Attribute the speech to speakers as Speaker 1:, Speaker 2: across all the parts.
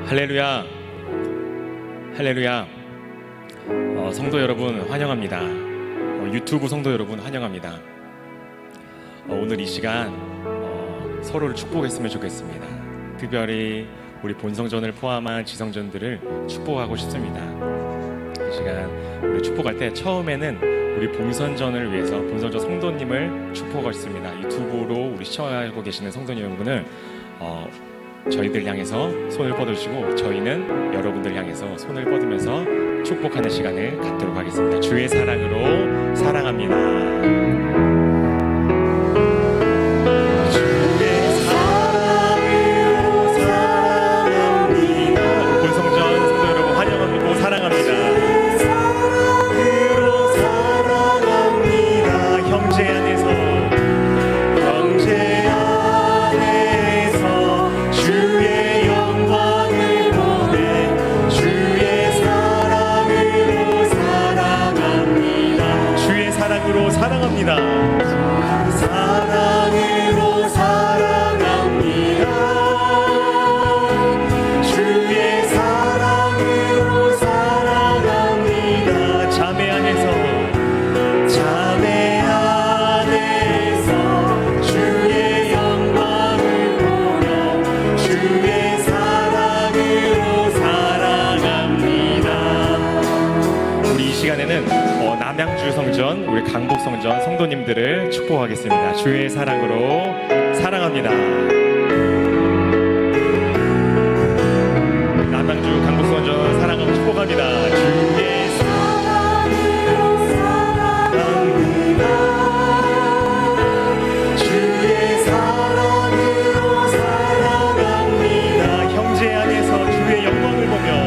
Speaker 1: 할렐루야, 할렐루야. 성도 여러분 환영합니다. 유튜브 성도 여러분 환영합니다. 오늘 이 시간 서로를 축복했으면 좋겠습니다. 특별히 우리 본성전을 포함한 지성전들을 축복하고 싶습니다. 이 시간 우리 축복할 때 처음에는 우리 본선전을 위해서 본선전 성도님을 축복하고 싶습니다. 유튜브로 우리 시청하고 계시는 성도님 여러분을 저희들 향해서 손을 뻗으시고 저희는 여러분들 향해서 손을 뻗으면서 축복하는 시간을 갖도록 하겠습니다. 주의 사랑으로 사랑합니다. 남양주 성전, 우리 강북 성전 성도님들을 축복하겠습니다. 주의 사랑으로 사랑합니다. 남양주 강북 성전 사랑하고 축복합니다. 주의 사랑으로 사랑합니다. 주의 사랑으로 사랑합니다. 형제 안에서 주의 영광을 보며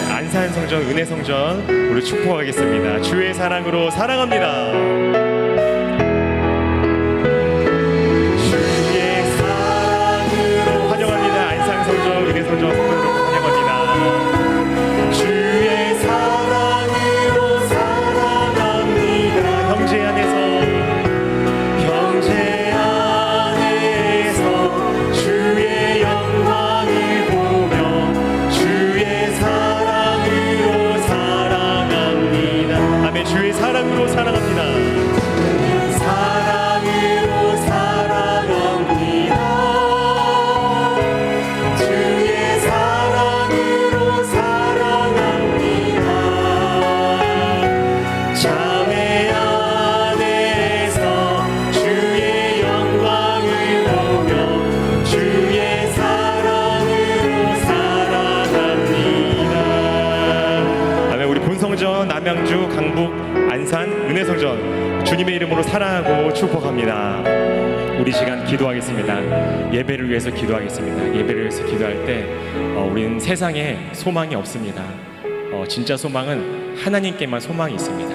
Speaker 1: 안산성전, 은혜성전 우리 축복하겠습니다. 주의 사랑으로 사랑합니다. 주의 사랑으로 환영합니다. 안산성전, 은혜성전 성도 여러분 환영합니다. 주의 사랑으로 사랑합니다. 형제 안에서 주의 영광을 보며 주의 주의 사랑으로 사랑합니다. 사랑으로 사랑합니다. 주의 사랑으로 사랑합니다. 자매 안에서 주의 영광을 보며 주의 사랑으로 사랑합니다. 아멘. 우리 본성전 남양주 강북 안산 은혜성전 주님의 이름으로 사랑하고 축복합니다. 우리 시간 기도하겠습니다. 예배를 위해서 기도하겠습니다. 예배를 위해서 기도할 때 우리는 세상에 소망이 없습니다. 진짜 소망은 하나님께만 소망이 있습니다.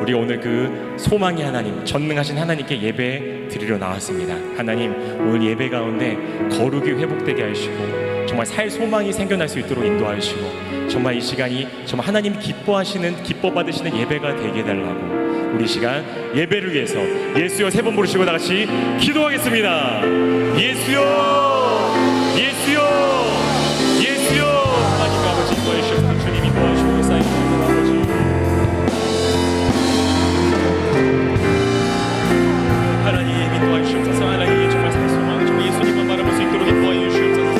Speaker 1: 우리 오늘 그 소망의 하나님, 전능하신 하나님께 예배 드리러 나왔습니다. 하나님, 오늘 예배 가운데 거룩이 회복되게 하시고 정말 살 소망이 생겨날 수 있도록 인도하시고 정말 이 시간이 정말 하나님 기뻐 받으시는 예배가 되게 해달라고 우리 시간 예배를 위해서 예수여 세 번 부르시고 다 같이 기도하겠습니다. 예수여, 예수여, 예수여. 하나님 아버지 인도하시옵소서. 주님이 도와주시고 쌓인 아버지 하나님 인도하시옵소서. 하나님 정말 살 소망 정말 예수님만 바라볼 수 있도록 인도하여 주시옵소서.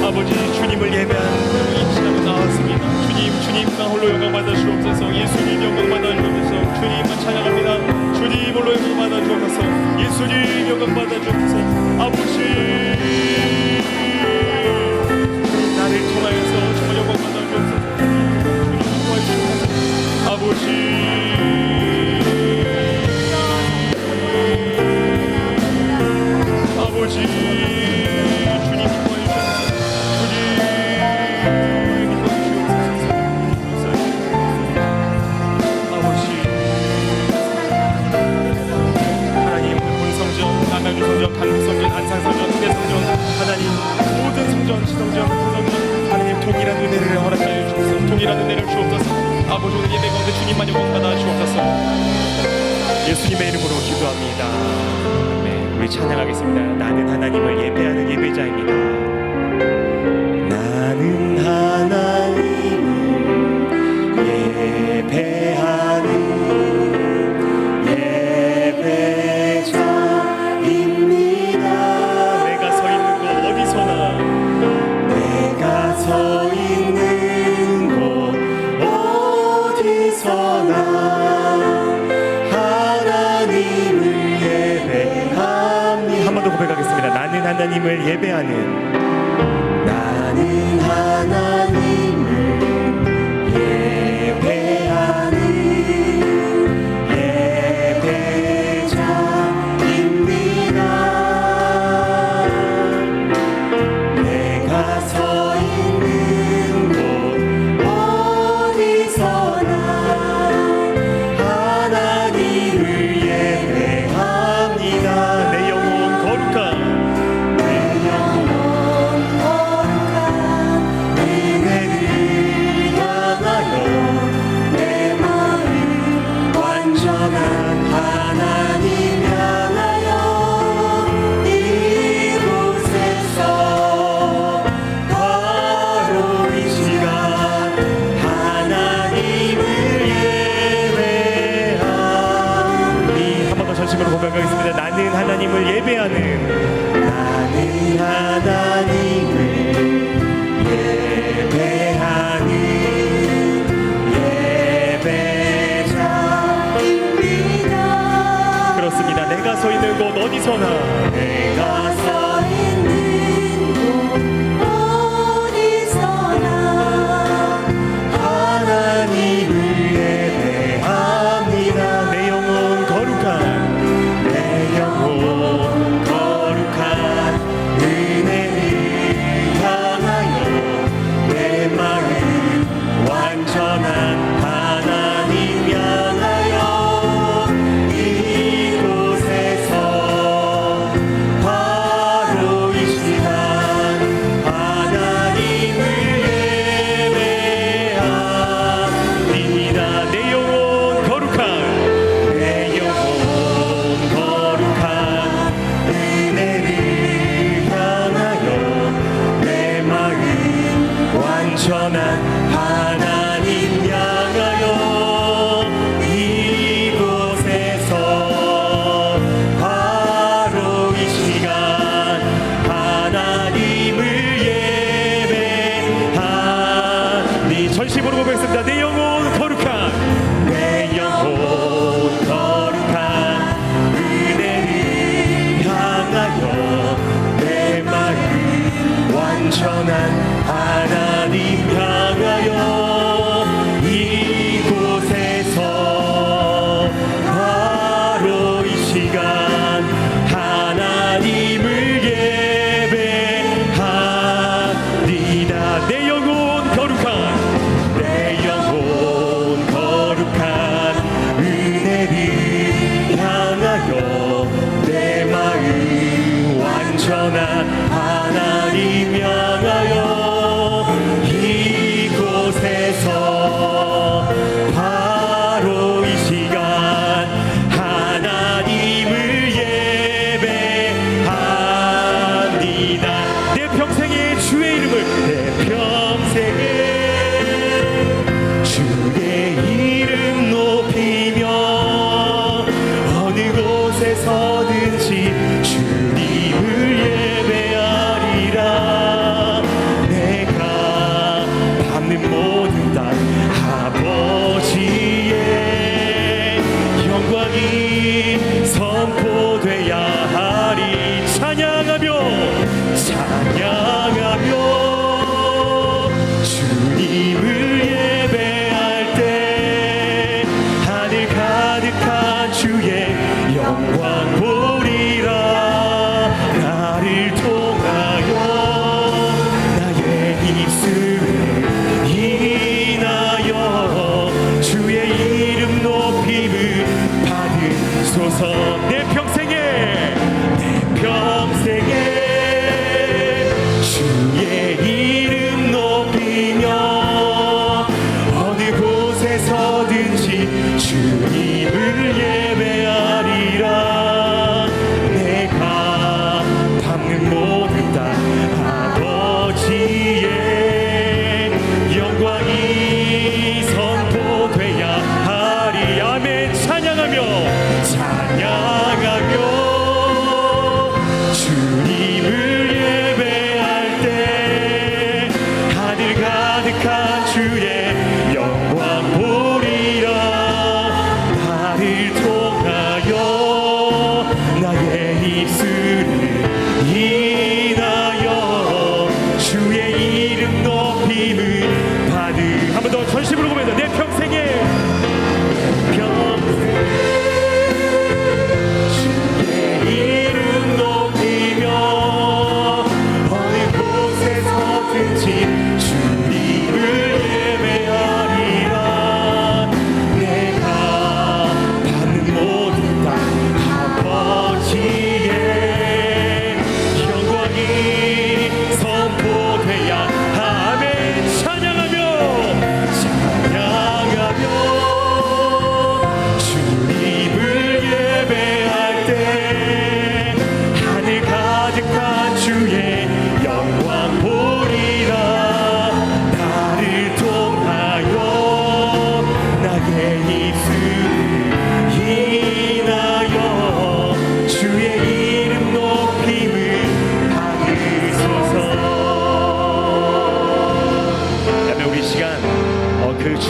Speaker 1: 아버지 주님을 예배하는 이 시간에 나왔습니다. 주님만 홀로 영광 받아 주옵소서. 예수님 영광 받아 주옵소서. 주님만 찬양합니다. 주님 홀로 영광 받아 주옵소서. 예수님 영광 받아 주옵소서. 아버지 나를 통하여서 정말 영광 받아 주옵소서. 하나님 모든 성전 지성전 구성전 하나님 동일한 은혜를 허락하여 주옵소서. 동일한 은혜를 주옵소서. 아버지 오늘 예배 가운데 주님만 영광받아 주옵소서. 예수님의 이름으로 기도합니다. 네, 우리 찬양하겠습니다. 나는 하나님을 예배하는 예배자입니다. 나는 하나님을 예배하는 예배자입니다. 내가 서 있는 곳 어디서나 내가 서 있는 곳 어디서나 하나님을 예배합니다. 한 번 더 고백하겠습니다. 나는 하나님을 예배하는 나는 하나님을 예배하는 예배자입니다. 내가 서 있는 곳 어디서나 하나님을 예배합니다. 내 영혼 거룩한 은혜를 향하여 내 마음 완전한 하나님 향하여 이곳에서 바로 이 시간 하나님을 예배하니. 한 번 더 전심으로 고백하겠습니다. 나는 하나님을 예배하는 나는 하나님을 예배하는 예배자입니다. 그렇습니다. 내가 서 있는 곳 어디서나 내가 서 있는 곳 어디서나 하나님을 예배합니다. 내 영혼 거룩한 내 영혼 거룩한 은혜를 향하여 내 마음 완전한 하나님 향하여 이곳에서 바로 이 시간 하나님을 예배합니다. 내 영혼 거룩한 내 영혼 거룩한 은혜를 향하여 내 마음 완전한 하나님 향하여 이곳에서 바로 이 시간 하나님을 예배하니. 전심으로 고백했습니다. 내 영혼 거룩한 내 영혼 거룩한 은혜를 향하여 내 마음 완전한 하나님 향하여 이곳에서 바로 이 시간 하나님을 예배합니다. 내 영혼 거룩한 내 영혼 거룩한 은혜를 향하여 내 마음 완전한 하나님 향하여 이곳에서 바로 이 시간 하나님을 예배합니다. 내 평생에 주의 이름을 내 평생에 주의 이름 높이며 어느 곳에서든지 주님을 예배하리라. 내가 밟는 모든 땅 아버지의 영광이 선포돼야 하리. 찬양하며 주님을 예배할 때 하늘 가득한 주의 영광 보리라. 나를 통하여 나의 입술을 인하여 주의 이름 높임을 받으소서. 내 평생에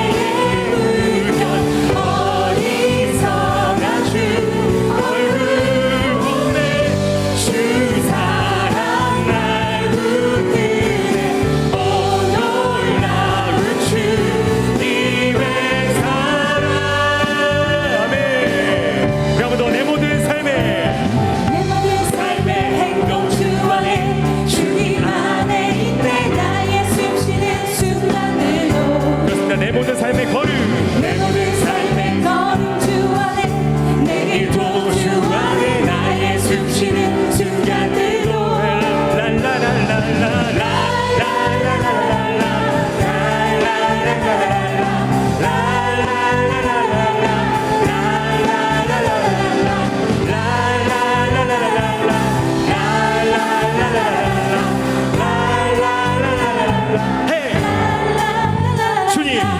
Speaker 2: 나의 의견 어리석은 주 얼굴 보네 주 사랑 날 붙드네 오 놀라운 주님의 사랑
Speaker 1: 아멘. 우리 한번 더 내 모든 삶에
Speaker 2: 내 모든 삶의 행동 주 안에 주님 안에 있네 나의 숨쉬는 순간들도
Speaker 1: 그렇습니다. 내 모든 삶의 걸음
Speaker 2: 내 모든 삶의 걸음 주 안에 내 길도 주 안에 나의 숨쉬는 순간들도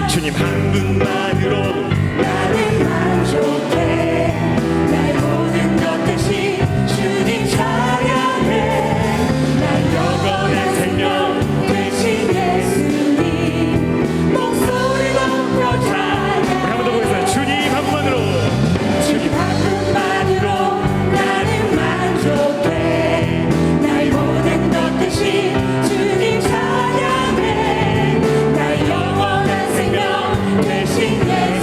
Speaker 1: 주님 한 분만으로
Speaker 2: 나는 만족해 나의 모든 것 대신 주님 찬양해 날 영원한 생명 되신 예수님 목소리 높여 찬양
Speaker 1: 한 번 더 보겠습니다. 주님 한 분만으로
Speaker 2: 주님 한 분만으로 나는 만족해 나의 모든 것 대신 주님 찬양해 나의 영원한 생명 되신 예수님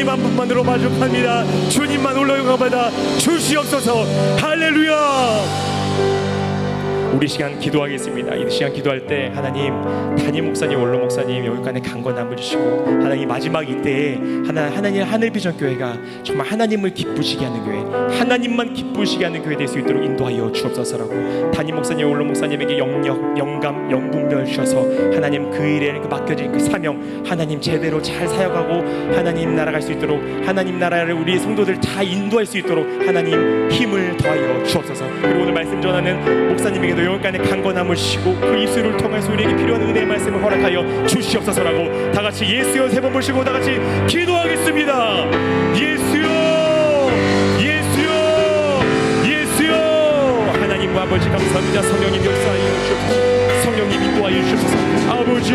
Speaker 1: 주님 한 분만으로 만족합니다. 주님만 올라 영광받아 주시옵소서. 할렐루야. 우리 시간 기도하겠습니다. 이 시간 기도할 때 하나님, 담임 목사님, 원로 목사님 여기까지 강건 남을 주시고, 하나님 마지막 이때에 하나님 하늘비전 교회가 정말 하나님을 기쁘시게 하는 교회, 하나님만 기쁘시게 하는 교회 될 수 있도록 인도하여 주옵소서라고 담임 목사님, 원로 목사님에게 영력, 영감, 영분별 주셔서 하나님 그 일에 맡겨진 그 사명 하나님 제대로 잘 사역하고 하나님 나라 갈 수 있도록, 하나님 나라를 우리 성도들 다 인도할 수 있도록 하나님 힘을 더하여 주옵소서. 그리고 오늘 말씀 전하는 목사님에게도 영혼간에 강건함을 주시고 그 입술을 통해서 우리에게 필요한 은혜의 말씀을 허락하여 주시옵소서라고 다 같이 예수여 세 번 모시고 다 같이 기도하겠습니다. 예수여, 예수여, 예수여. 하나님과 아버지 감사합니다. 성령님 역사하여 주옵소서. 성령님 인도하여 주옵소서. 아버지.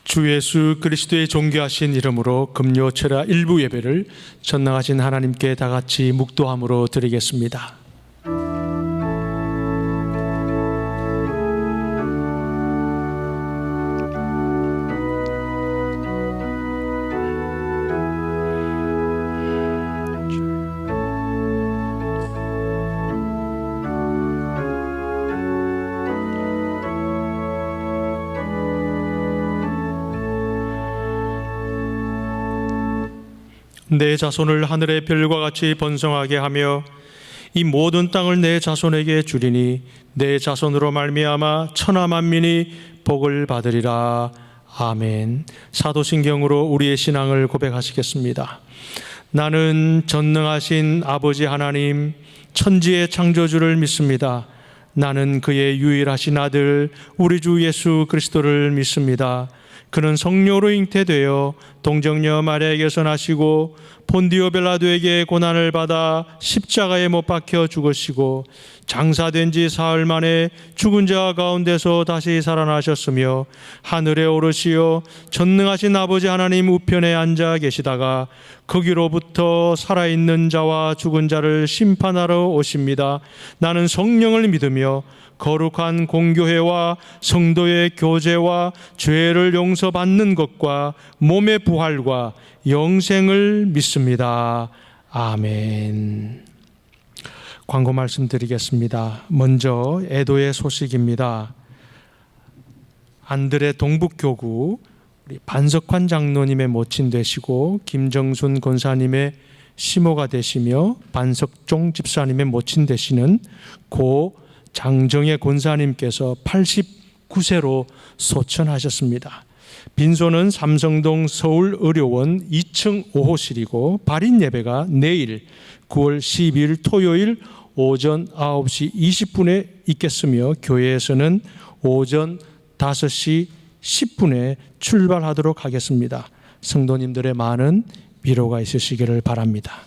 Speaker 3: 주 예수 그리스도의 존귀하신 이름으로 금요 철야 일부 예배를 전능하신 하나님께 다 같이 묵도함으로 드리겠습니다. 내 자손을 하늘의 별과 같이 번성하게 하며 이 모든 땅을 내 자손에게 주리니 내 자손으로 말미암아 천하 만민이 복을 받으리라. 아멘. 사도신경으로 우리의 신앙을 고백하시겠습니다. 나는 전능하신 아버지 하나님 천지의 창조주를 믿습니다. 나는 그의 유일하신 아들 우리 주 예수 그리스도를 믿습니다. 그는 성령으로 잉태되어 동정녀 마리아에게서 나시고 본디오 빌라도에게 고난을 받아 십자가에 못 박혀 죽으시고 장사된 지 사흘 만에 죽은 자 가운데서 다시 살아나셨으며 하늘에 오르시어 전능하신 아버지 하나님 우편에 앉아 계시다가 거기로부터 살아있는 자와 죽은 자를 심판하러 오십니다. 나는 성령을 믿으며 거룩한 공교회와 성도의 교제와 죄를 용서받는 것과 몸의 부활과 영생을 믿습니다. 아멘. 광고 말씀드리겠습니다. 먼저 애도의 소식입니다. 안드레 동북교구 우리 반석환 장로님의 모친 되시고 김정순 권사님의 시모가 되시며 반석종 집사님의 모친 되시는 고 장정혜 권사님께서 89세로 소천하셨습니다. 빈소는 삼성동 서울의료원 2층 5호실이고 발인 예배가 내일 9월 12일 토요일 오전 9시 20분에 있겠으며 교회에서는 오전 5시 10분에 출발하도록 하겠습니다. 성도님들의 많은 위로가 있으시기를 바랍니다.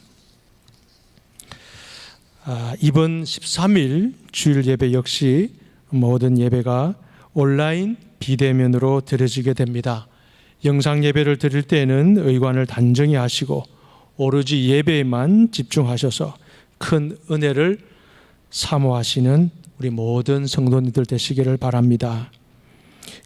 Speaker 3: 이번 13일 주일 예배 역시 모든 예배가 온라인 비대면으로 드려지게 됩니다. 영상 예배를 드릴 때에는 의관을 단정히 하시고 오로지 예배에만 집중하셔서 큰 은혜를 사모하시는 우리 모든 성도님들 되시기를 바랍니다.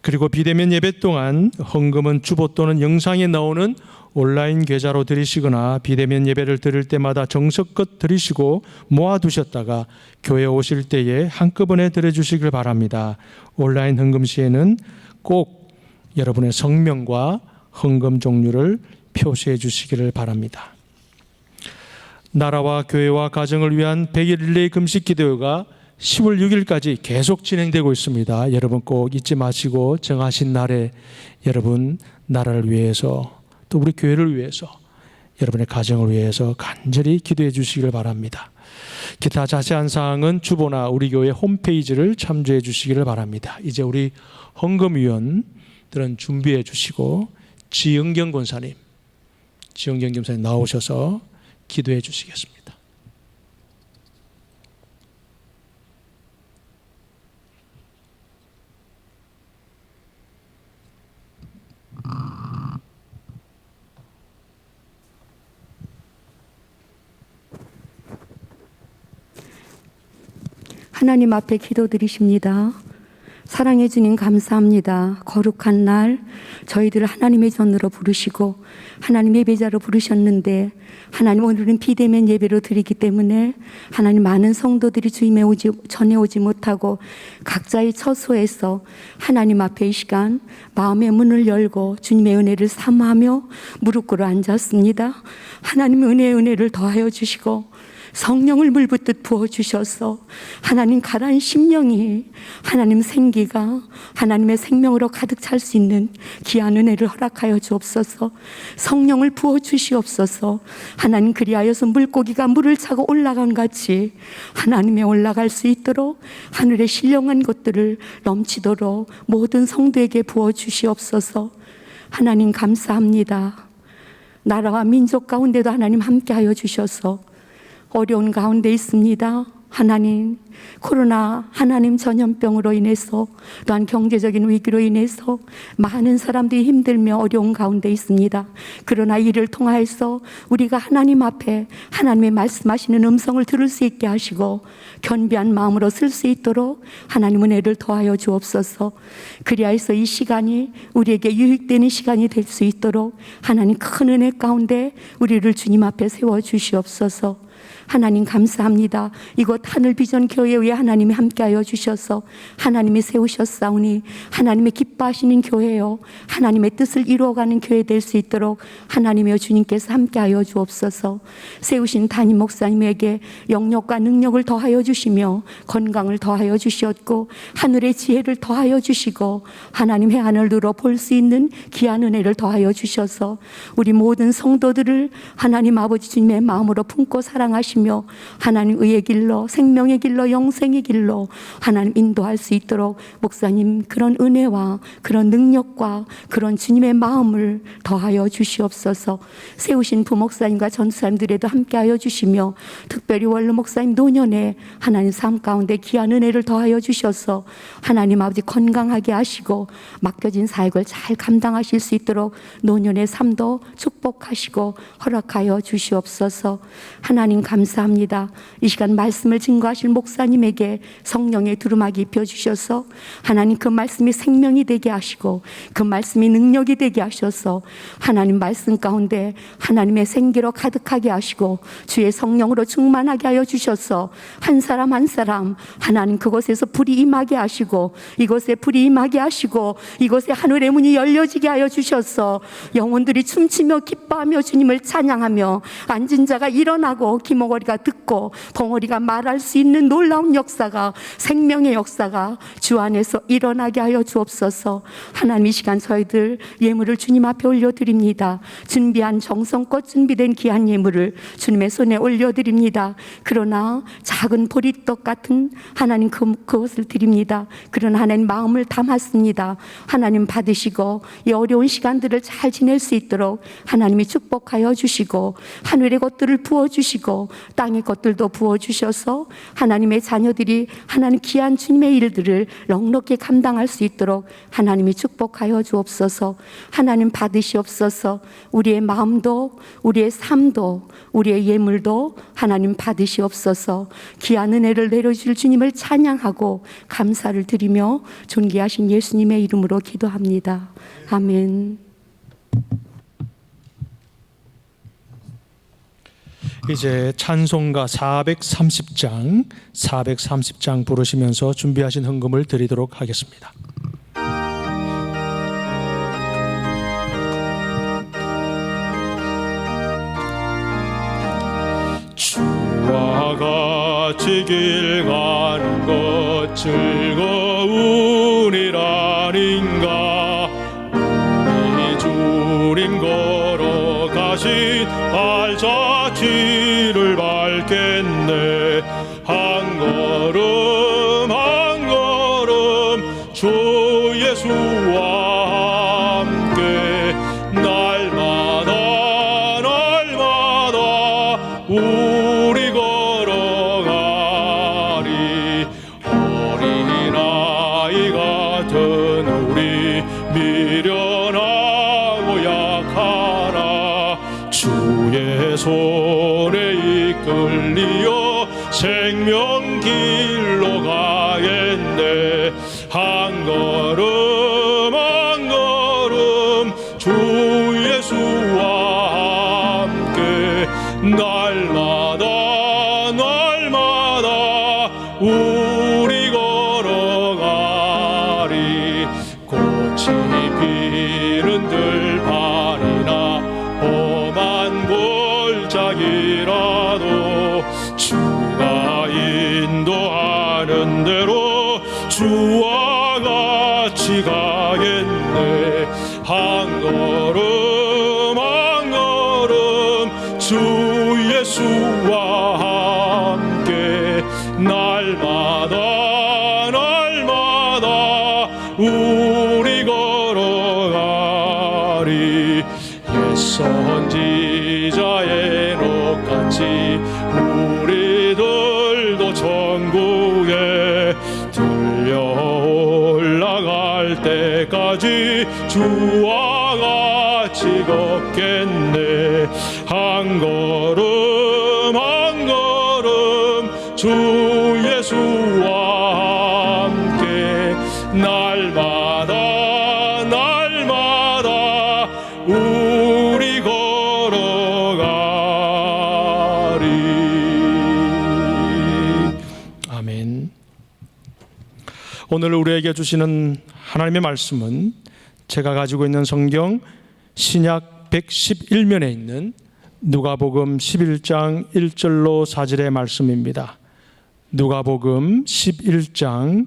Speaker 3: 그리고 비대면 예배 동안 헌금은 주보 또는 영상에 나오는 온라인 계좌로 드리시거나 비대면 예배를 드릴 때마다 정성껏 드리시고 모아두셨다가 교회 오실 때에 한꺼번에 드려주시길 바랍니다. 온라인 헌금 시에는 꼭 여러분의 성명과 헌금 종류를 표시해 주시기를 바랍니다. 나라와 교회와 가정을 위한 100일 릴레이 금식 기도회가 10월 6일까지 계속 진행되고 있습니다. 여러분 꼭 잊지 마시고 정하신 날에 여러분 나라를 위해서 또 우리 교회를 위해서 여러분의 가정을 위해서 간절히 기도해 주시길 바랍니다. 기타 자세한 사항은 주보나 우리 교회 홈페이지를 참조해 주시기를 바랍니다. 이제 우리 헌금위원들은 준비해 주시고 지은경 권사님 지영경 김사님 나오셔서 기도해 주시겠습니다.
Speaker 2: 하나님 앞에 기도드리십니다. 사랑해 주님 감사합니다. 거룩한 날 저희들을 하나님의 전으로 부르시고 하나님 예배자로 부르셨는데 하나님 오늘은 비대면 예배로 드리기 때문에 하나님 많은 성도들이 주님의 전에 오지 못하고 각자의 처소에서 하나님 앞에 이 시간 마음의 문을 열고 주님의 은혜를 사모하며 무릎 꿇어 앉았습니다. 하나님 은혜를 더하여 주시고 성령을 물붓듯 부어주셔서 하나님 가라앉은 심령이 하나님 생기가 하나님의 생명으로 가득 찰 수 있는 귀한 은혜를 허락하여 주옵소서. 성령을 부어주시옵소서. 하나님 그리하여서 물고기가 물을 차고 올라간 같이 하나님에 올라갈 수 있도록 하늘의 신령한 것들을 넘치도록 모든 성도에게 부어주시옵소서. 하나님 감사합니다. 나라와 민족 가운데도 하나님 함께하여 주셔서 어려운 가운데 있습니다. 하나님, 코로나 하나님 전염병으로 인해서 또한 경제적인 위기로 인해서 많은 사람들이 힘들며 어려운 가운데 있습니다. 그러나 이를 통하여서 우리가 하나님 앞에 하나님의 말씀하시는 음성을 들을 수 있게 하시고 겸비한 마음으로 쓸 수 있도록 하나님 은혜를 더하여 주옵소서. 그리하여서 이 시간이 우리에게 유익되는 시간이 될 수 있도록 하나님 큰 은혜 가운데 우리를 주님 앞에 세워주시옵소서. 하나님 감사합니다. 이곳 하늘비전 교회에 하나님이 함께하여 주셔서 하나님이 세우셨사오니 하나님의 기뻐하시는 교회요 하나님의 뜻을 이루어가는 교회 될 수 있도록 하나님의 주님께서 함께하여 주옵소서. 세우신 담임 목사님에게 영역과 능력을 더하여 주시며 건강을 더하여 주셨고 하늘의 지혜를 더하여 주시고 하나님 해안을 들어 볼 수 있는 귀한 은혜를 더하여 주셔서 우리 모든 성도들을 하나님 아버지 주님의 마음으로 품고 사랑하시며 하나님 의의 길로 생명의 길로 영생의 길로 하나님 인도할 수 있도록 목사님 그런 은혜와 그런 능력과 그런 주님의 마음을 더하여 주시옵소서. 세우신 부목사님과 전사님들에도 함께하여 주시며 특별히 원로 목사님 노년에 하나님 삶 가운데 귀한 은혜를 더하여 주셔서 하나님 아버지 건강하게 하시고 맡겨진 사역을 잘 감당하실 수 있도록 노년의 삶도 축복하시고 허락하여 주시옵소서. 하나님 감사합니다. 이 시간 말씀을 증거하실 목사님에게 성령의 두루마기 입혀주셔서 하나님 그 말씀이 생명이 되게 하시고 그 말씀이 능력이 되게 하셔서 하나님 말씀 가운데 하나님의 생기로 가득하게 하시고 주의 성령으로 충만하게 하여 주셔서 한 사람 한 사람 하나님 그곳에서 불이 임하게 하시고 이곳에 불이 임하게 하시고 이곳에 하늘의 문이 열려지게 하여 주셔서 영혼들이 춤추며 기뻐하며 주님을 찬양하며 앉은 자가 일어나고 기머거리가 듣고 벙어리가 말할 수 있는 놀라운 역사가 생명의 역사가 주 안에서 일어나게 하여 주옵소서. 하나님 이 시간 저희들 예물을 주님 앞에 올려드립니다. 준비한 정성껏 준비된 귀한 예물을 주님의 손에 올려드립니다. 그러나 작은 보리떡 같은 하나님 그것을 드립니다. 그러나 하나님 마음을 담았습니다. 하나님 받으시고 이 어려운 시간들을 잘 지낼 수 있도록 하나님이 축복하여 주시고 하늘의 것들을 부어주시고 땅의 것들도 부어주셔서 하나님의 자녀들이 하나님 귀한 주님의 일들을 넉넉히 감당할 수 있도록 하나님이 축복하여 주옵소서. 하나님 받으시옵소서. 우리의 마음도 우리의 삶도 우리의 예물도 하나님 받으시옵소서. 귀한 은혜를 내려주실 주님을 찬양하고 감사를 드리며 존귀하신 예수님의 이름으로 기도합니다. 아멘.
Speaker 3: 이제 찬송가 430장 부르시면서 준비하신 헌금을 드리도록 하겠습니다. 주와 같이 길 가는 것 즐거우니라닌가. 우리 주님 걸어가신 발자취를 밟겠네. 한 걸음 한 걸음 주 예수와 함께 날마다 미련하고 약하나 주의 손에 이끌리어 생명길로 가겠네. 한 걸음 한 걸음 주 예수와 함께 날마다 날마다 우리 걸어가리. 꽃이 피는 들판이나 험한 골짜기라도 주가 인도하는 대로 주와 같이 가겠네. 한 걸음 한 걸음 주 예수와 함께 날마다 날마다 우리 걸어가리. 옛 선지자의 녹같이 우리들도 천국에 들려 올라갈 때까지 주와 같이 걷겠네. 한 걸음 한 걸음 주 예수와 함께 날마다 날마다 우리 걸어가리. 아멘. 오늘 우리에게 주시는 하나님의 말씀은 제가 가지고 있는 성경 신약 111면에 있는 누가복음 11장 1절로 4절의 말씀입니다. 누가복음 11장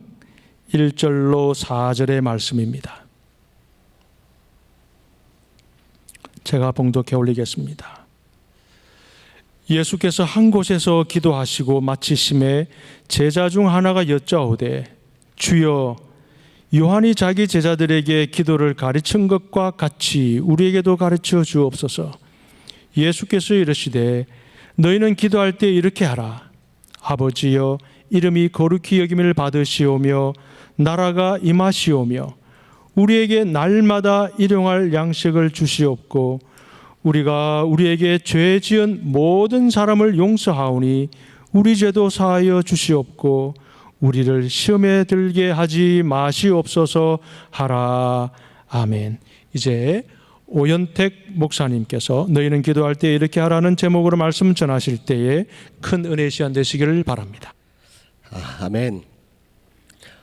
Speaker 3: 1절로 4절의 말씀입니다. 제가 봉독해 올리겠습니다. 예수께서 한 곳에서 기도하시고 마치심에 제자 중 하나가 여짜오되 주여 요한이 자기 제자들에게 기도를 가르친 것과 같이 우리에게도 가르쳐 주옵소서. 예수께서 이르시되 너희는 기도할 때 이렇게 하라. 아버지여 이름이 거룩히 여김을 받으시오며 나라가 임하시오며 우리에게 날마다 일용할 양식을 주시옵고 우리가 우리에게 죄 지은 모든 사람을 용서하오니 우리 죄도 사하여 주시옵고 우리를 시험에 들게 하지 마시옵소서 하라. 아멘. 이제 오연택 목사님께서 너희는 기도할 때 이렇게 하라는 제목으로 말씀 전하실 때에 큰 은혜 시간 되시기를 바랍니다.
Speaker 4: 아멘.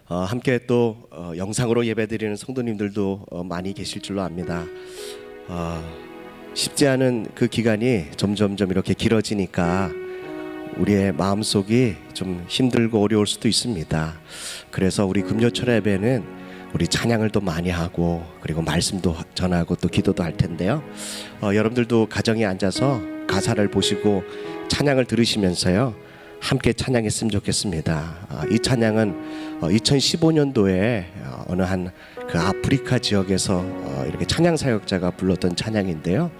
Speaker 4: 함께 또 영상으로 예배드리는 성도님들도 많이 계실 줄로 압니다. 쉽지 않은 그 기간이 점점점 이렇게 길어지니까 우리의 마음속이 좀 힘들고 어려울 수도 있습니다. 그래서 우리 금요철 예배는 우리 찬양을 또 많이 하고 그리고 말씀도 전하고 또 기도도 할 텐데요. 여러분들도 가정에 앉아서 가사를 보시고 찬양을 들으시면서요 함께 찬양했으면 좋겠습니다. 이 찬양은 2015년도에 어느 한 그 아프리카 지역에서 이렇게 찬양 사역자가 불렀던 찬양인데요.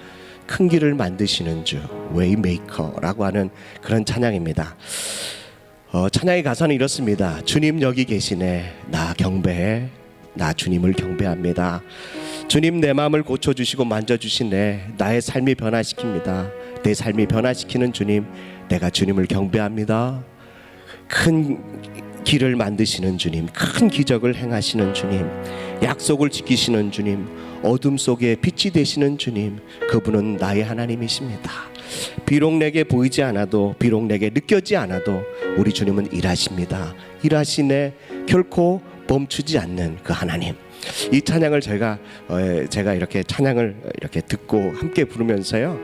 Speaker 4: 큰 길을 만드시는 주, 웨이메이커라고 하는 그런 찬양입니다. 찬양의 가사는 이렇습니다. 주님 여기 계시네, 나 경배해, 나 주님을 경배합니다. 주님 내 마음을 고쳐주시고 만져주시네, 나의 삶이 변화시킵니다. 내 삶이 변화시키는 주님, 내가 주님을 경배합니다. 큰 길을 만드시는 주님, 큰 기적을 행하시는 주님, 약속을 지키시는 주님, 어둠 속에 빛이 되시는 주님, 그분은 나의 하나님이십니다. 비록 내게 보이지 않아도, 비록 내게 느껴지지 않아도 우리 주님은 일하십니다. 일하시네, 결코 멈추지 않는 그 하나님. 이 찬양을 제가 이렇게 찬양을 이렇게 듣고 함께 부르면서요,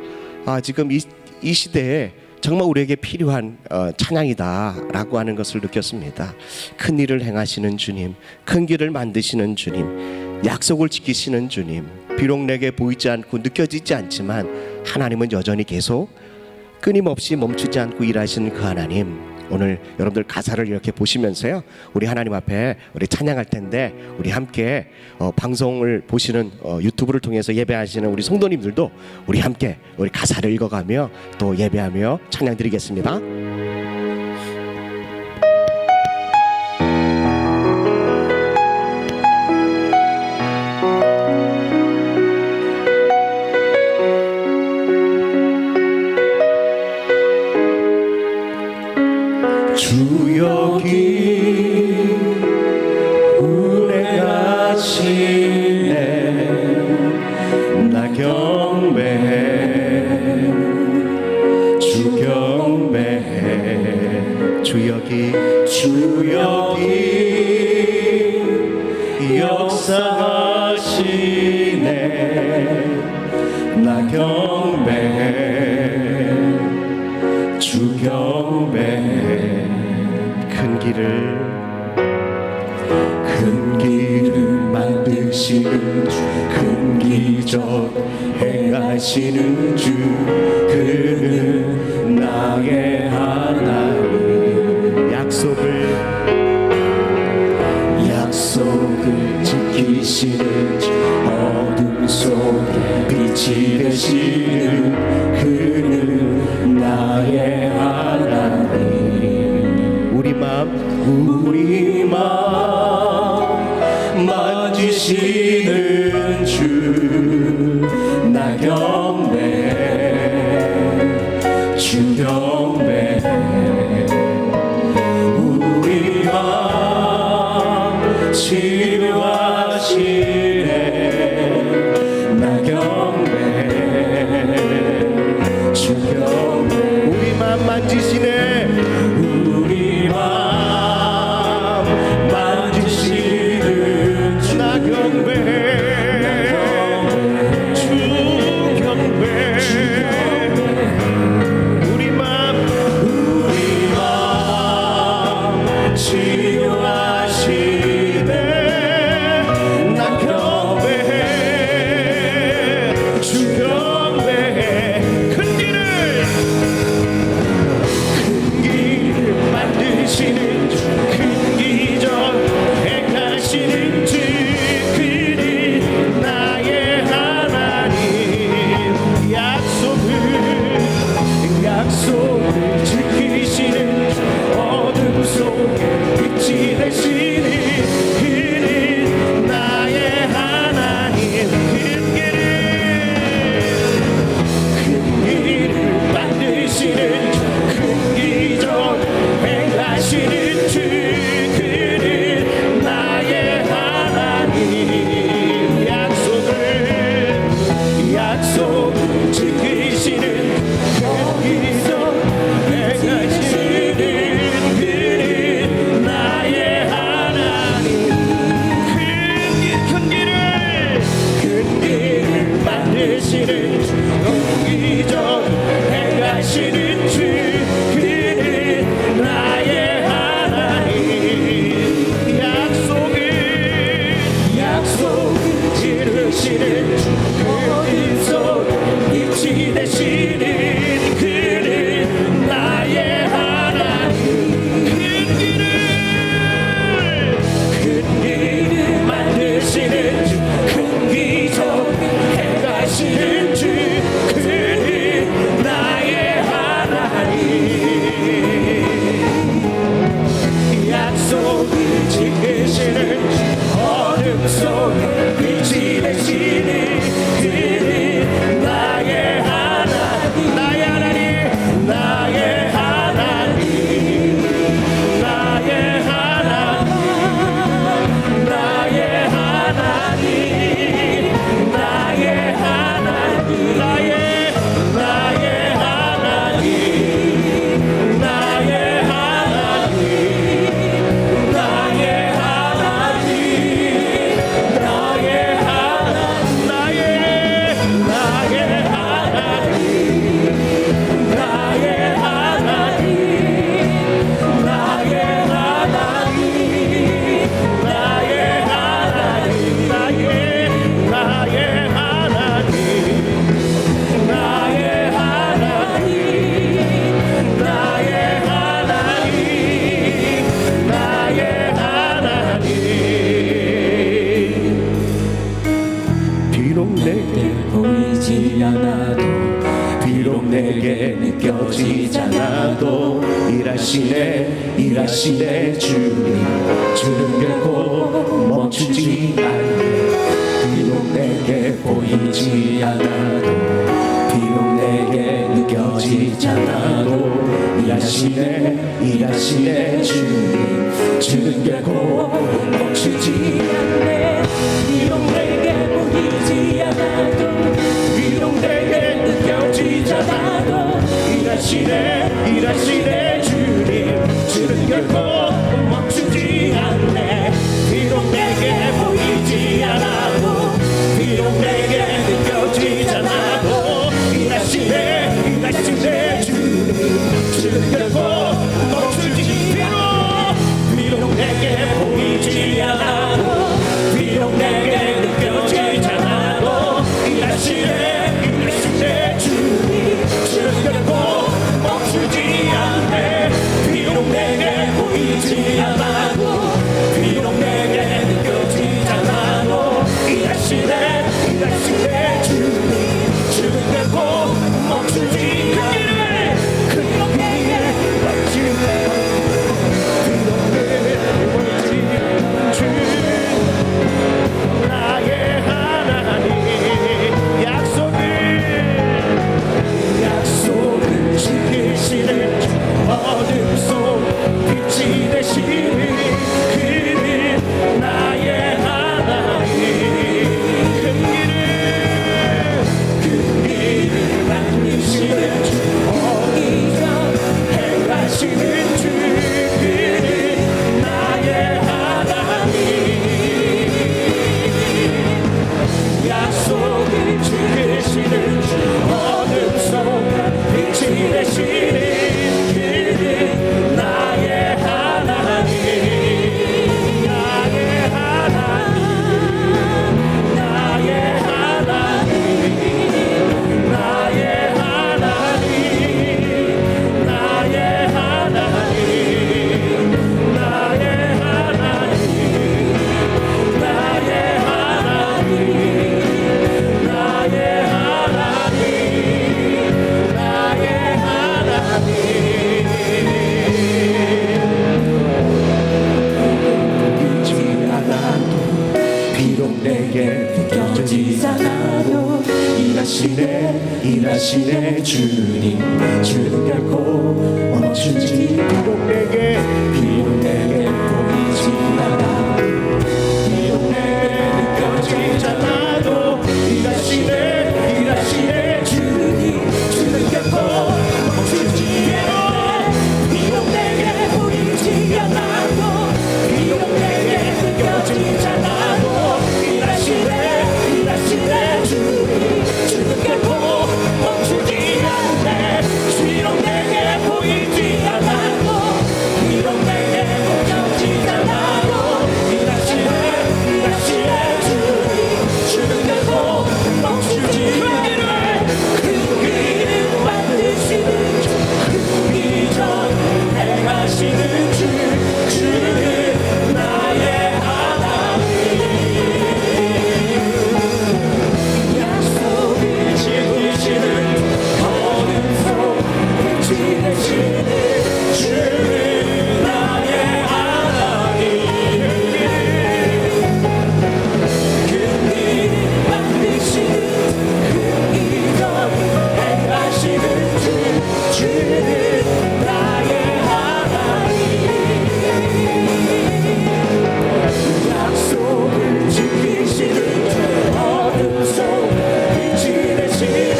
Speaker 4: 지금 이 시대에 정말 우리에게 필요한 찬양이다라고 하는 것을 느꼈습니다. 큰 일을 행하시는 주님, 큰 길을 만드시는 주님, 약속을 지키시는 주님, 비록 내게 보이지 않고 느껴지지 않지만 하나님은 여전히 계속 끊임없이 멈추지 않고 일하시는 그 하나님. 오늘 여러분들 가사를 이렇게 보시면서요 우리 하나님 앞에 우리 찬양할 텐데, 우리 함께 방송을 보시는 유튜브를 통해서 예배하시는 우리 성도님들도 우리 함께 우리 가사를 읽어가며 또 예배하며 찬양 드리겠습니다. 나 경배 주 경배 큰 길을 만드시는 주 큰 기적 행하시는 주 그는 나의 하나님 약속을 지키시는 주 어둠 속에 빛이 되시는 그는 나의 하나님 우리 마음 만지시는 주 나 경배 주 경배 우리 마음 치료하시네 나 경배 주 경배 우리 마음 만지시네 우리 마음 만지시는 주 나 경배 약속을 지키시는 어둠 속에 빛이 되시는 그는 나의 하나님 큰 길을 만드시는 큰 기적 행하시는 주 그는 나의 하나님 약속을 지키시는 느껴지잖아도 일하시네 주님 주는 결코 멈추지 않네 비록 내게 보이지 않아도 비록 내게 느껴지잖아도 일하시네 주님 주는 결코 멈추지 않네 비록 내게 보이지 않아도 비록 내게 느껴지잖아도 일하시네 주님 주는 결코 멈추지 않네 비록 내게 보이지 않아도
Speaker 5: 멈추지않아도 일하시네 주님 결코 멈추지
Speaker 4: 비록 내게
Speaker 5: 보이지 않아 비록 내게 느껴지지 않아도 일하시네 주님 결코 멈추지 않아 비록 내게 보이지 않아도 비록 내게 느껴지지 않아도 일하시네 주님 결코 멈추지 않네 비록 내게 보이지 않아도 비록 내게 느껴지지 않아도 일하시네 주님 결코 멈추지 않네 그 길을 만드시는 기적 행하시는 주는 나의 하나님 약속을 지키시는 어둠 속 빛이 되시는 주는 나의 하나님 그 길을 만드시는 그 기적 행하시는 주는 나의 하나님 약속을 지키시는 어둠 속 빛이 되시는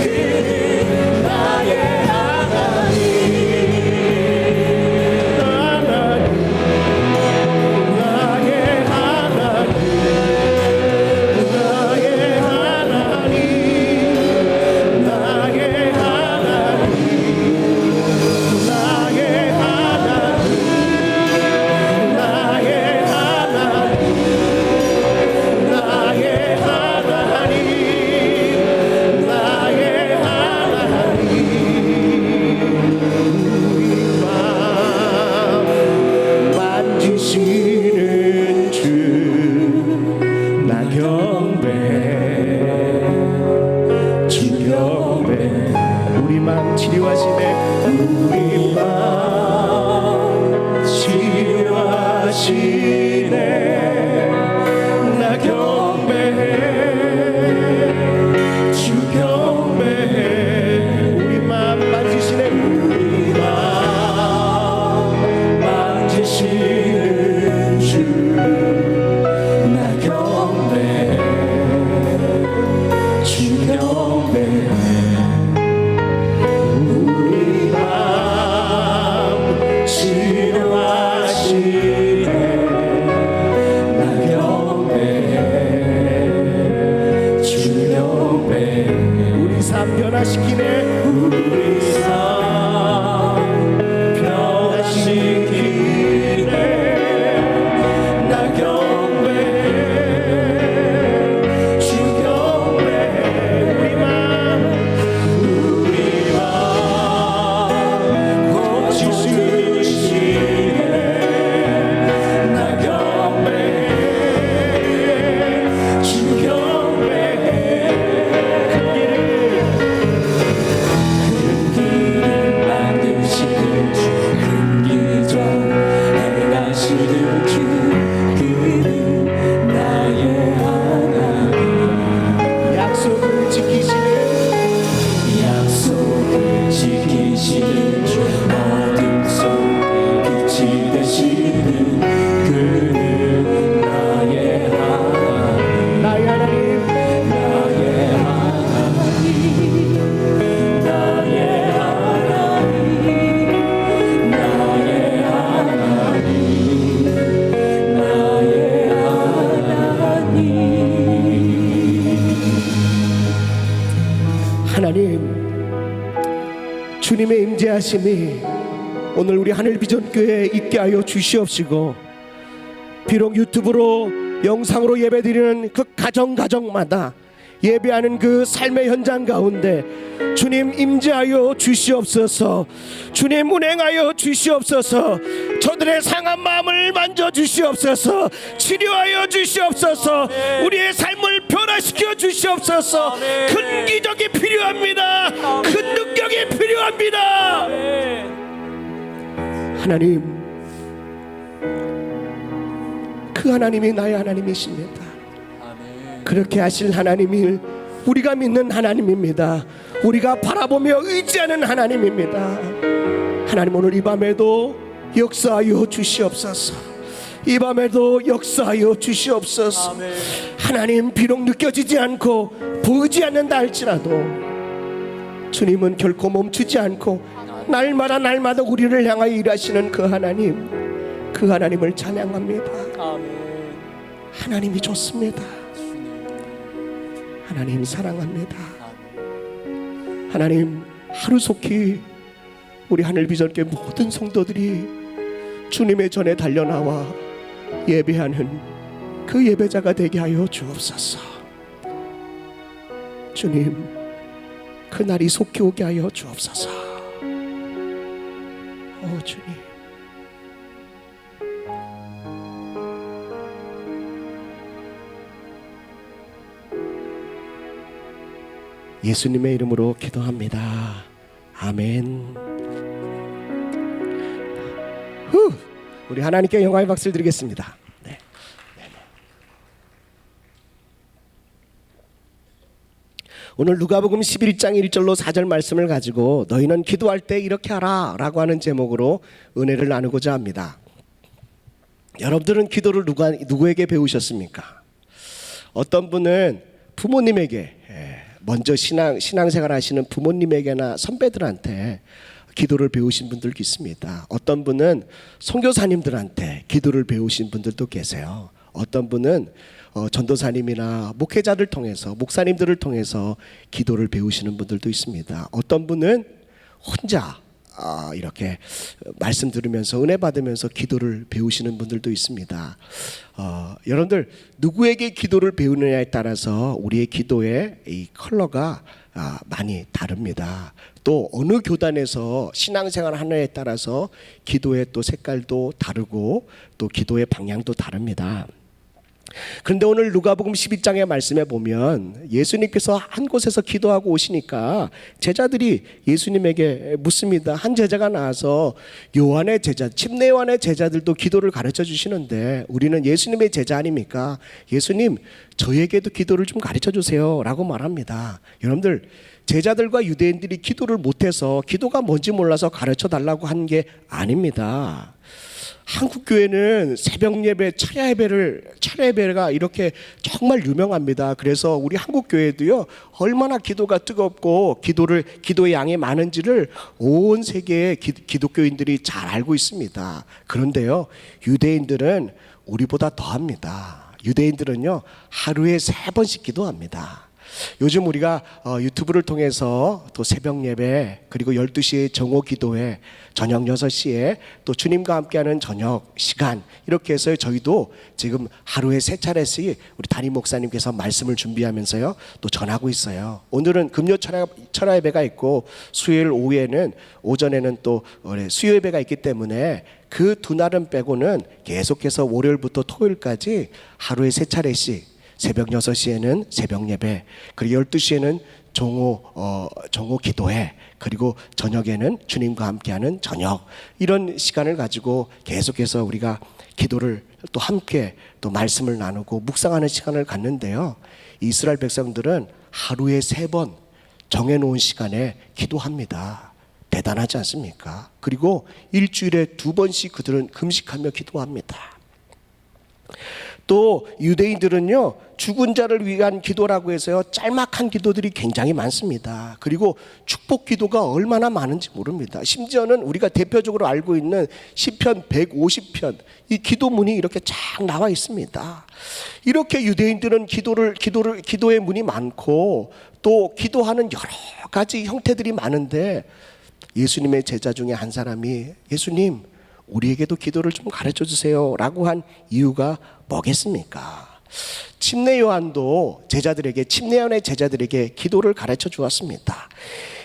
Speaker 5: 그는 나의 하나님
Speaker 4: 만지시는 주 나 경배 주 경배 우리 맘 치료하시네 우리 맘 치료하시네 나 경배해 주 경배해 우리 맘 만지시네 우리 맘 만지시는 주 나 경배해 주 경배해 우리 맘 치료하시네 나 경배해 주 경배해 우리 삶 변화시키네 우리 삶 변화시키네 나 경배해 주 경배해 우리 맘 고치시네 나 경배해 주 경배해 그 길을 만드시는 주 큰 기적 행하시는 주 그는 나의 하나님 약속을 지키시는 주 어둠 속 빛이 되시는 그는 나의 하나님 나의 하나님 하나님 주님의 임재하심이 오늘 우리 하늘비전교회에 있게 하여 주시옵시고 비록 유튜브로 영상으로 예배드리는 그 가정마다 예배하는 그 삶의 현장 가운데 주님 임재하여 주시옵소서 주님 운행하여 주시옵소서 저들의 상한 마음을 만져 주시옵소서 치료하여 주시옵소서 우리의 삶을 변화시켜 주시옵소서 큰 기적이 필요합니다 큰 능력이 필요합니다 하나님 그 하나님이 나의 하나님이십니다 그렇게 하실 하나님이 우리가 믿는 하나님입니다. 우리가 바라보며 의지하는 하나님입니다. 하나님, 오늘 이 밤에도 역사하여 주시옵소서. 이 밤에도 역사하여 주시옵소서. 하나님, 비록 느껴지지 않고 보이지 않는다 할지라도 주님은 결코 멈추지 않고 날마다 우리를 향하여 일하시는 그 하나님을 찬양합니다. 하나님이 좋습니다. 하나님 사랑합니다. 하나님, 하루속히 우리 하늘비전교회 모든 성도들이 주님의 전에 달려나와 예배하는 그 예배자가 되게 하여 주옵소서. 주님, 그날이 속히 오게 하여 주옵소서. 주님, 예수님의 이름으로 기도합니다. 아멘. 우리 하나님께 영광의 박수를 드리겠습니다. 네. 오늘 누가복음 11장 1절로 4절 말씀을 가지고 너희는 기도할 때 이렇게 하라 라고 하는 제목으로 은혜를 나누고자 합니다. 여러분들은 기도를 누구에게 배우셨습니까? 어떤 분은 부모님에게, 먼저 신앙생활 하시는 부모님에게나 선배들한테 기도를 배우신 분들도 있습니다. 어떤 분은 선교사님들한테 기도를 배우신 분들도 계세요. 어떤 분은 전도사님이나 목회자들 통해서, 목사님들을 통해서 기도를 배우시는 분들도 있습니다. 어떤 분은 혼자 이렇게 말씀 들으면서 은혜 받으면서 기도를 배우시는 분들도 있습니다. 여러분들, 누구에게 기도를 배우느냐에 따라서 우리의 기도의 이 컬러가 많이 다릅니다. 또 어느 교단에서 신앙생활 하느냐에 따라서 기도의 또 색깔도 다르고 또 기도의 방향도 다릅니다. 그런데 오늘 누가복음 12장의 말씀에 보면 예수님께서 한 곳에서 기도하고 오시니까 제자들이 예수님에게 묻습니다. 한 제자가 나와서 요한의 제자, 침례 요한의 제자들도 기도를 가르쳐 주시는데 우리는 예수님의 제자 아닙니까? 예수님, 저에게도 기도를 좀 가르쳐 주세요 라고 말합니다. 여러분들, 제자들과 유대인들이 기도를 못해서 기도가 뭔지 몰라서 가르쳐 달라고 한 게 아닙니다. 한국 교회는 새벽 예배, 차례 예배가 이렇게 정말 유명합니다. 그래서 우리 한국 교회도요, 얼마나 기도가 뜨겁고 기도의 양이 많은지를 온 세계의 기독교인들이 잘 알고 있습니다. 그런데요, 유대인들은 우리보다 더합니다. 유대인들은요, 하루에 3번씩 기도합니다. 요즘 우리가 유튜브를 통해서 또 새벽 예배, 그리고 12시에 정오 기도회, 저녁 6시에 또 주님과 함께하는 저녁 시간, 이렇게 해서 저희도 지금 하루에 3차례씩 우리 담임 목사님께서 말씀을 준비하면서요 또 전하고 있어요. 오늘은 금요 철야 예배가 있고 수요일 오후에는, 오전에는 또 수요 예배가 있기 때문에 그 두 날은 빼고는 계속해서 월요일부터 토요일까지 하루에 3차례씩, 새벽 6시에는 새벽 예배, 그리고 12시에는 정오 기도회, 그리고 저녁에는 주님과 함께하는 저녁, 이런 시간을 가지고 계속해서 우리가 기도를 또 함께 또 말씀을 나누고 묵상하는 시간을 갖는데요, 이스라엘 백성들은 하루에 3번 정해놓은 시간에 기도합니다. 대단하지 않습니까? 그리고 일주일에 2번씩 그들은 금식하며 기도합니다. 또 유대인들은요, 죽은 자를 위한 기도라고 해서요 짤막한 기도들이 굉장히 많습니다. 그리고 축복 기도가 얼마나 많은지 모릅니다. 심지어는 우리가 대표적으로 알고 있는 시편 150편, 이 기도문이 이렇게 쫙 나와 있습니다. 이렇게 유대인들은 기도의 문이 많고 또 기도하는 여러 가지 형태들이 많은데, 예수님의 제자 중에 한 사람이 예수님, 우리에게도 기도를 좀 가르쳐 주세요 라고 한 이유가 뭐겠습니까? 침례 요한도 침례 요한의 제자들에게 기도를 가르쳐 주었습니다.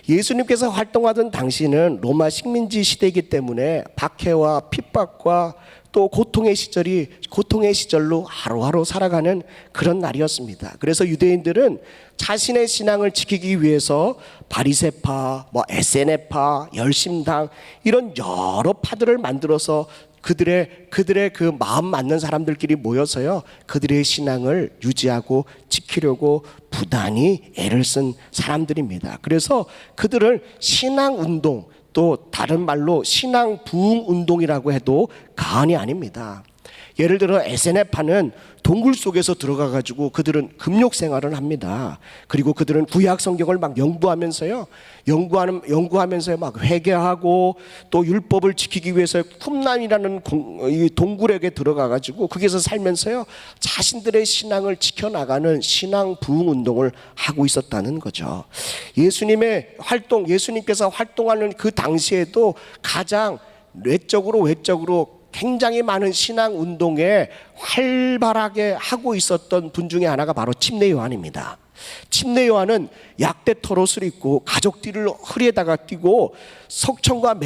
Speaker 4: 예수님께서 활동하던 당시는 로마 식민지 시대이기 때문에 박해와 핍박과 또 고통의 시절로 하루하루 살아가는 그런 날이었습니다. 그래서 유대인들은 자신의 신앙을 지키기 위해서 바리새파, SNF파, 열심당, 이런 여러 파들을 만들어서 그들의 그 마음 맞는 사람들끼리 모여서요, 그들의 신앙을 유지하고 지키려고 부단히 애를 쓴 사람들입니다. 그래서 그들을 신앙 운동, 또 다른 말로 신앙 부흥 운동이라고 해도 과언이 아닙니다. 예를 들어 에세네파는 동굴 속에서 들어가 가지고 그들은 금욕 생활을 합니다. 그리고 그들은 구약 성경을 막 연구하면서 막 회개하고 또 율법을 지키기 위해서 쿰란이라는 이 동굴에게 들어가 가지고 거기서 살면서요, 자신들의 신앙을 지켜나가는 신앙 부흥 운동을 하고 있었다는 거죠. 예수님께서 활동하는 그 당시에도 가장 외적으로 굉장히 많은 신앙 운동에 활발하게 하고 있었던 분 중에 하나가 바로 침례 요한입니다. 침례 요한은 약대 털옷을 입고 가족띠를 허리에다가 띠고 석청과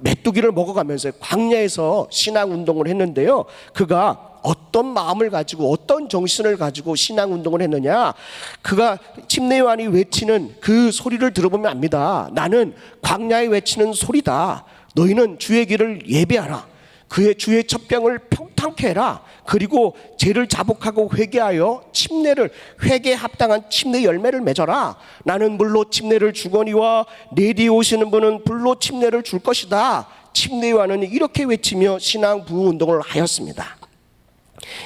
Speaker 4: 메뚜기를 먹어가면서 광야에서 신앙 운동을 했는데요, 그가 어떤 마음을 가지고 어떤 정신을 가지고 신앙 운동을 했느냐, 그가 침례 요한이 외치는 그 소리를 들어보면 압니다. 나는 광야에 외치는 소리다. 너희는 주의 길을 예배하라. 주의 첩병을 평탄케 해라. 그리고 죄를 자복하고 회개하여 회개에 합당한 침례 열매를 맺어라. 나는 물로 침례를 주거니와 내 뒤에 오시는 분은 불로 침례를 줄 것이다. 침례 요한은 이렇게 외치며 신앙 부흥 운동을 하였습니다.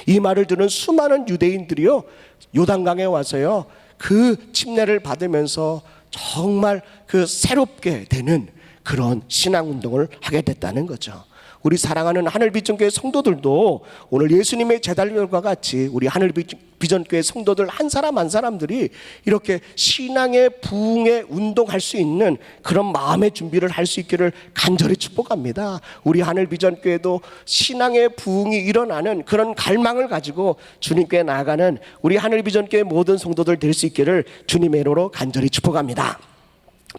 Speaker 4: 이 말을 들은 수많은 유대인들이요, 요단강에 와서요, 그 침례를 받으면서 정말 그 새롭게 되는 그런 신앙 운동을 하게 됐다는 거죠. 우리 사랑하는 하늘비전교회 성도들도 오늘 예수님의 제자들과 같이 우리 하늘비전교회 성도들 한 사람 한 사람들이 이렇게 신앙의 부흥에 운동할 수 있는 그런 마음의 준비를 할 수 있기를 간절히 축복합니다. 우리 하늘비전교회도 신앙의 부흥이 일어나는 그런 갈망을 가지고 주님께 나아가는 우리 하늘비전교회 모든 성도들 될 수 있기를 주님의 이름으로 간절히 축복합니다.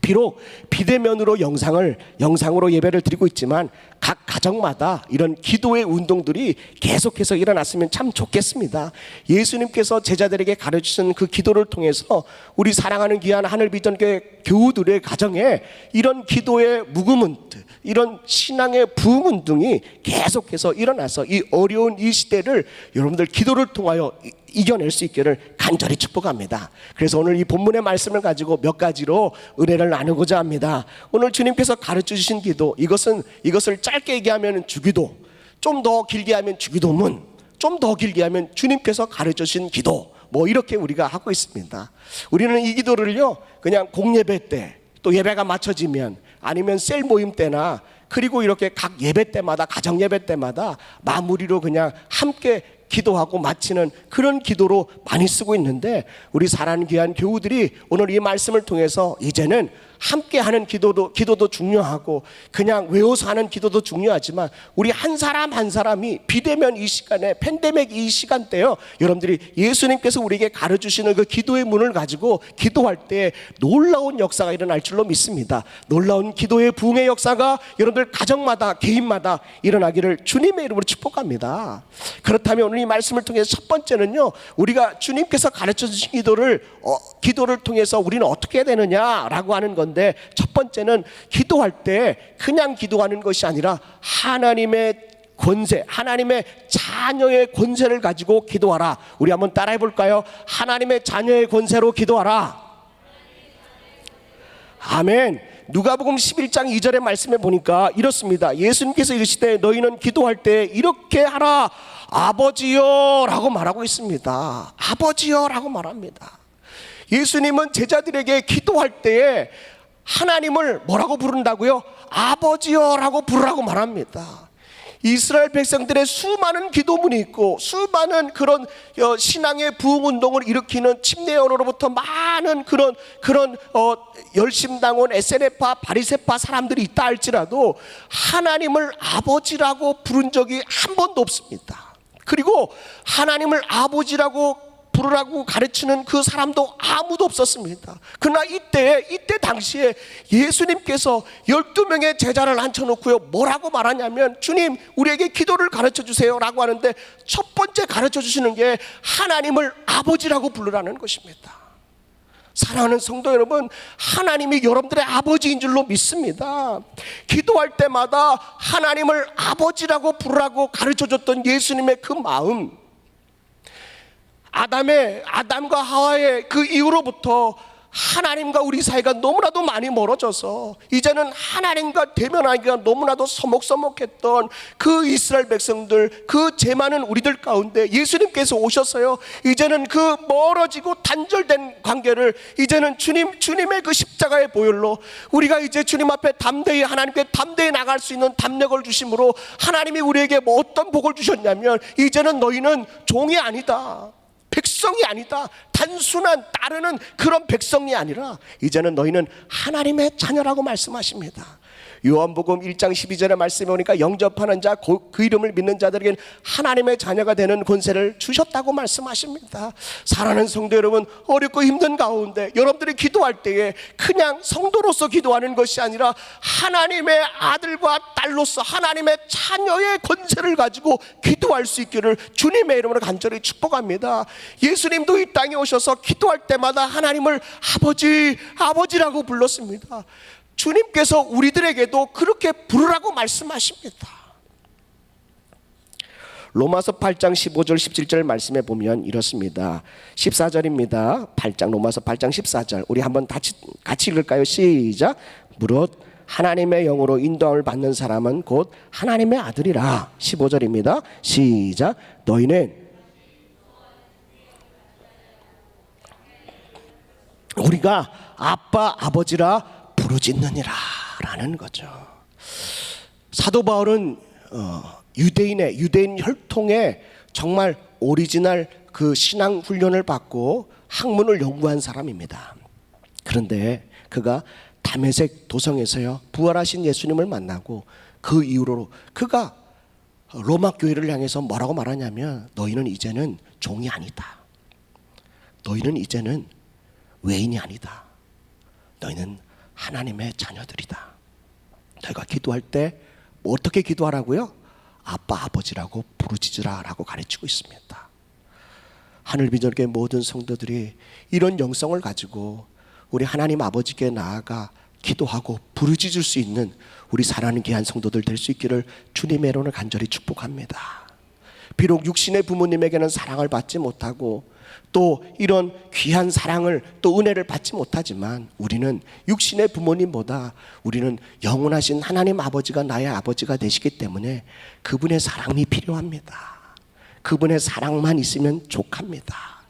Speaker 4: 비록 비대면으로 영상으로 예배를 드리고 있지만 각 가정마다 이런 기도의 운동들이 계속해서 일어났으면 참 좋겠습니다. 예수님께서 제자들에게 가르치신 그 기도를 통해서 우리 사랑하는 귀한 하늘비전교회 교우들의 가정에 이런 기도의 무브먼트, 이런 신앙의 부흥 운동이 계속해서 일어나서 이 어려운 이 시대를 여러분들 기도를 통하여 이겨낼 수 있기를 간절히 축복합니다. 그래서 오늘 이 본문의 말씀을 가지고 몇 가지로 은혜를 나누고자 합니다. 오늘 주님께서 가르쳐 주신 기도, 이것을 짧게 얘기하면 주기도, 좀 더 길게 하면 주기도문, 좀 더 길게 하면 주님께서 가르쳐 주신 기도, 뭐 이렇게 우리가 하고 있습니다. 우리는 이 기도를요, 그냥 공예배 때, 또 예배가 맞춰지면, 아니면 셀 모임 때나, 그리고 이렇게 각 예배 때마다, 가정 예배 때마다 마무리로 그냥 함께 기도하고 마치는 그런 기도로 많이 쓰고 있는데, 우리 사랑하는 귀한 교우들이 오늘 이 말씀을 통해서 이제는 함께 하는 기도도 중요하고 그냥 외워서 하는 기도도 중요하지만 우리 한 사람 한 사람이 비대면 이 시간에, 팬데믹 이 시간대요, 여러분들이 예수님께서 우리에게 가르쳐주시는 그 기도의 문을 가지고 기도할 때 놀라운 역사가 일어날 줄로 믿습니다. 놀라운 기도의 부흥의 역사가 여러분들 가정마다 개인마다 일어나기를 주님의 이름으로 축복합니다. 그렇다면 오늘 이 말씀을 통해서 첫 번째는요, 우리가 주님께서 가르쳐주신 기도를 통해서 우리는 어떻게 해야 되느냐라고 하는 건데, 첫 번째는 기도할 때 그냥 기도하는 것이 아니라 하나님의 권세, 하나님의 자녀의 권세를 가지고 기도하라. 우리 한번 따라해 볼까요? 하나님의 자녀의 권세로 기도하라. 아멘. 누가복음 11장 2절의 말씀에 보니까 이렇습니다. 예수님께서 이르시되 너희는 기도할 때 이렇게 하라. 아버지여 라고 말하고 있습니다. 아버지여 라고 말합니다. 예수님은 제자들에게 기도할 때에 하나님을 뭐라고 부른다고요? 아버지여 라고 부르라고 말합니다. 이스라엘 백성들의 수많은 기도문이 있고 수많은 그런 신앙의 부흥 운동을 일으키는 침례 요한으로부터 많은 그런 열심당원 에세네파 바리새파 사람들이 있다 할지라도 하나님을 아버지라고 부른 적이 한 번도 없습니다. 그리고 하나님을 아버지라고 부르라고 가르치는 그 사람도 아무도 없었습니다. 그러나 이때 당시에 예수님께서 12명의 제자를 앉혀놓고요, 뭐라고 말하냐면, 주님 우리에게 기도를 가르쳐 주세요 라고 하는데, 첫 번째 가르쳐 주시는 게 하나님을 아버지라고 부르라는 것입니다. 사랑하는 성도 여러분, 하나님이 여러분들의 아버지인 줄로 믿습니다. 기도할 때마다 하나님을 아버지라고 부르라고 가르쳐줬던 예수님의 그 마음, 아담과 하와의 그 이후로부터 하나님과 우리 사이가 너무나도 많이 멀어져서 이제는 하나님과 대면하기가 너무나도 서먹서먹했던 그 이스라엘 백성들, 그 죄 많은 우리들 가운데 예수님께서 오셔서요, 이제는 그 멀어지고 단절된 관계를 이제는 주님의 그 십자가의 보혈로 우리가 이제 주님 앞에 담대히, 하나님께 담대히 나갈 수 있는 담력을 주심으로 하나님이 우리에게 뭐 어떤 복을 주셨냐면, 이제는 너희는 종이 아니다, 백성이 아니다, 단순한 따르는 그런 백성이 아니라 이제는 너희는 하나님의 자녀라고 말씀하십니다. 요한복음 1장 12절의 말씀에 오니까 영접하는 자, 그 이름을 믿는 자들에게는 하나님의 자녀가 되는 권세를 주셨다고 말씀하십니다. 사랑하는 성도 여러분, 어렵고 힘든 가운데 여러분들이 기도할 때에 그냥 성도로서 기도하는 것이 아니라 하나님의 아들과 딸로서 하나님의 자녀의 권세를 가지고 기도할 수 있기를 주님의 이름으로 간절히 축복합니다. 예수님도 이 땅에 오셔서 기도할 때마다 하나님을 아버지라고 불렀습니다. 주님께서 우리들에게도 그렇게 부르라고 말씀하십니다. 로마서 8장 15절 17절 말씀에 보면 이렇습니다. 14절입니다. 8장 로마서 8장 14절 우리 한번 같이 읽을까요? 시작. 무릇 하나님의 영으로 인도함을 받는 사람은 곧 하나님의 아들이라. 15절입니다. 시작. 너희는 우리가 아빠 아버지라 부르짖느니라 라는 거죠. 사도 바울은 유대인 혈통의 정말 오리지널 그 신앙 훈련을 받고 학문을 연구한 사람입니다. 그런데 그가 다메섹 도성에서요, 부활하신 예수님을 만나고 그 이후로 그가 로마 교회를 향해서 뭐라고 말하냐면, 너희는 이제는 종이 아니다, 너희는 이제는 외인이 아니다, 너희는 하나님의 자녀들이다. 너희가 기도할 때 뭐 어떻게 기도하라고요? 아빠 아버지라고 부르짖으라 라고 가르치고 있습니다. 하늘비전교회 모든 성도들이 이런 영성을 가지고 우리 하나님 아버지께 나아가 기도하고 부르짖을 수 있는 우리 사랑하는 귀한 성도들 될 수 있기를 주님의 이름으로 간절히 축복합니다. 비록 육신의 부모님에게는 사랑을 받지 못하고 또 이런 귀한 사랑을 또 은혜를 받지 못하지만, 우리는 육신의 부모님보다 우리는 영원하신 하나님 아버지가 나의 아버지가 되시기 때문에 그분의 사랑이 필요합니다. 그분의 사랑만 있으면 족합니다.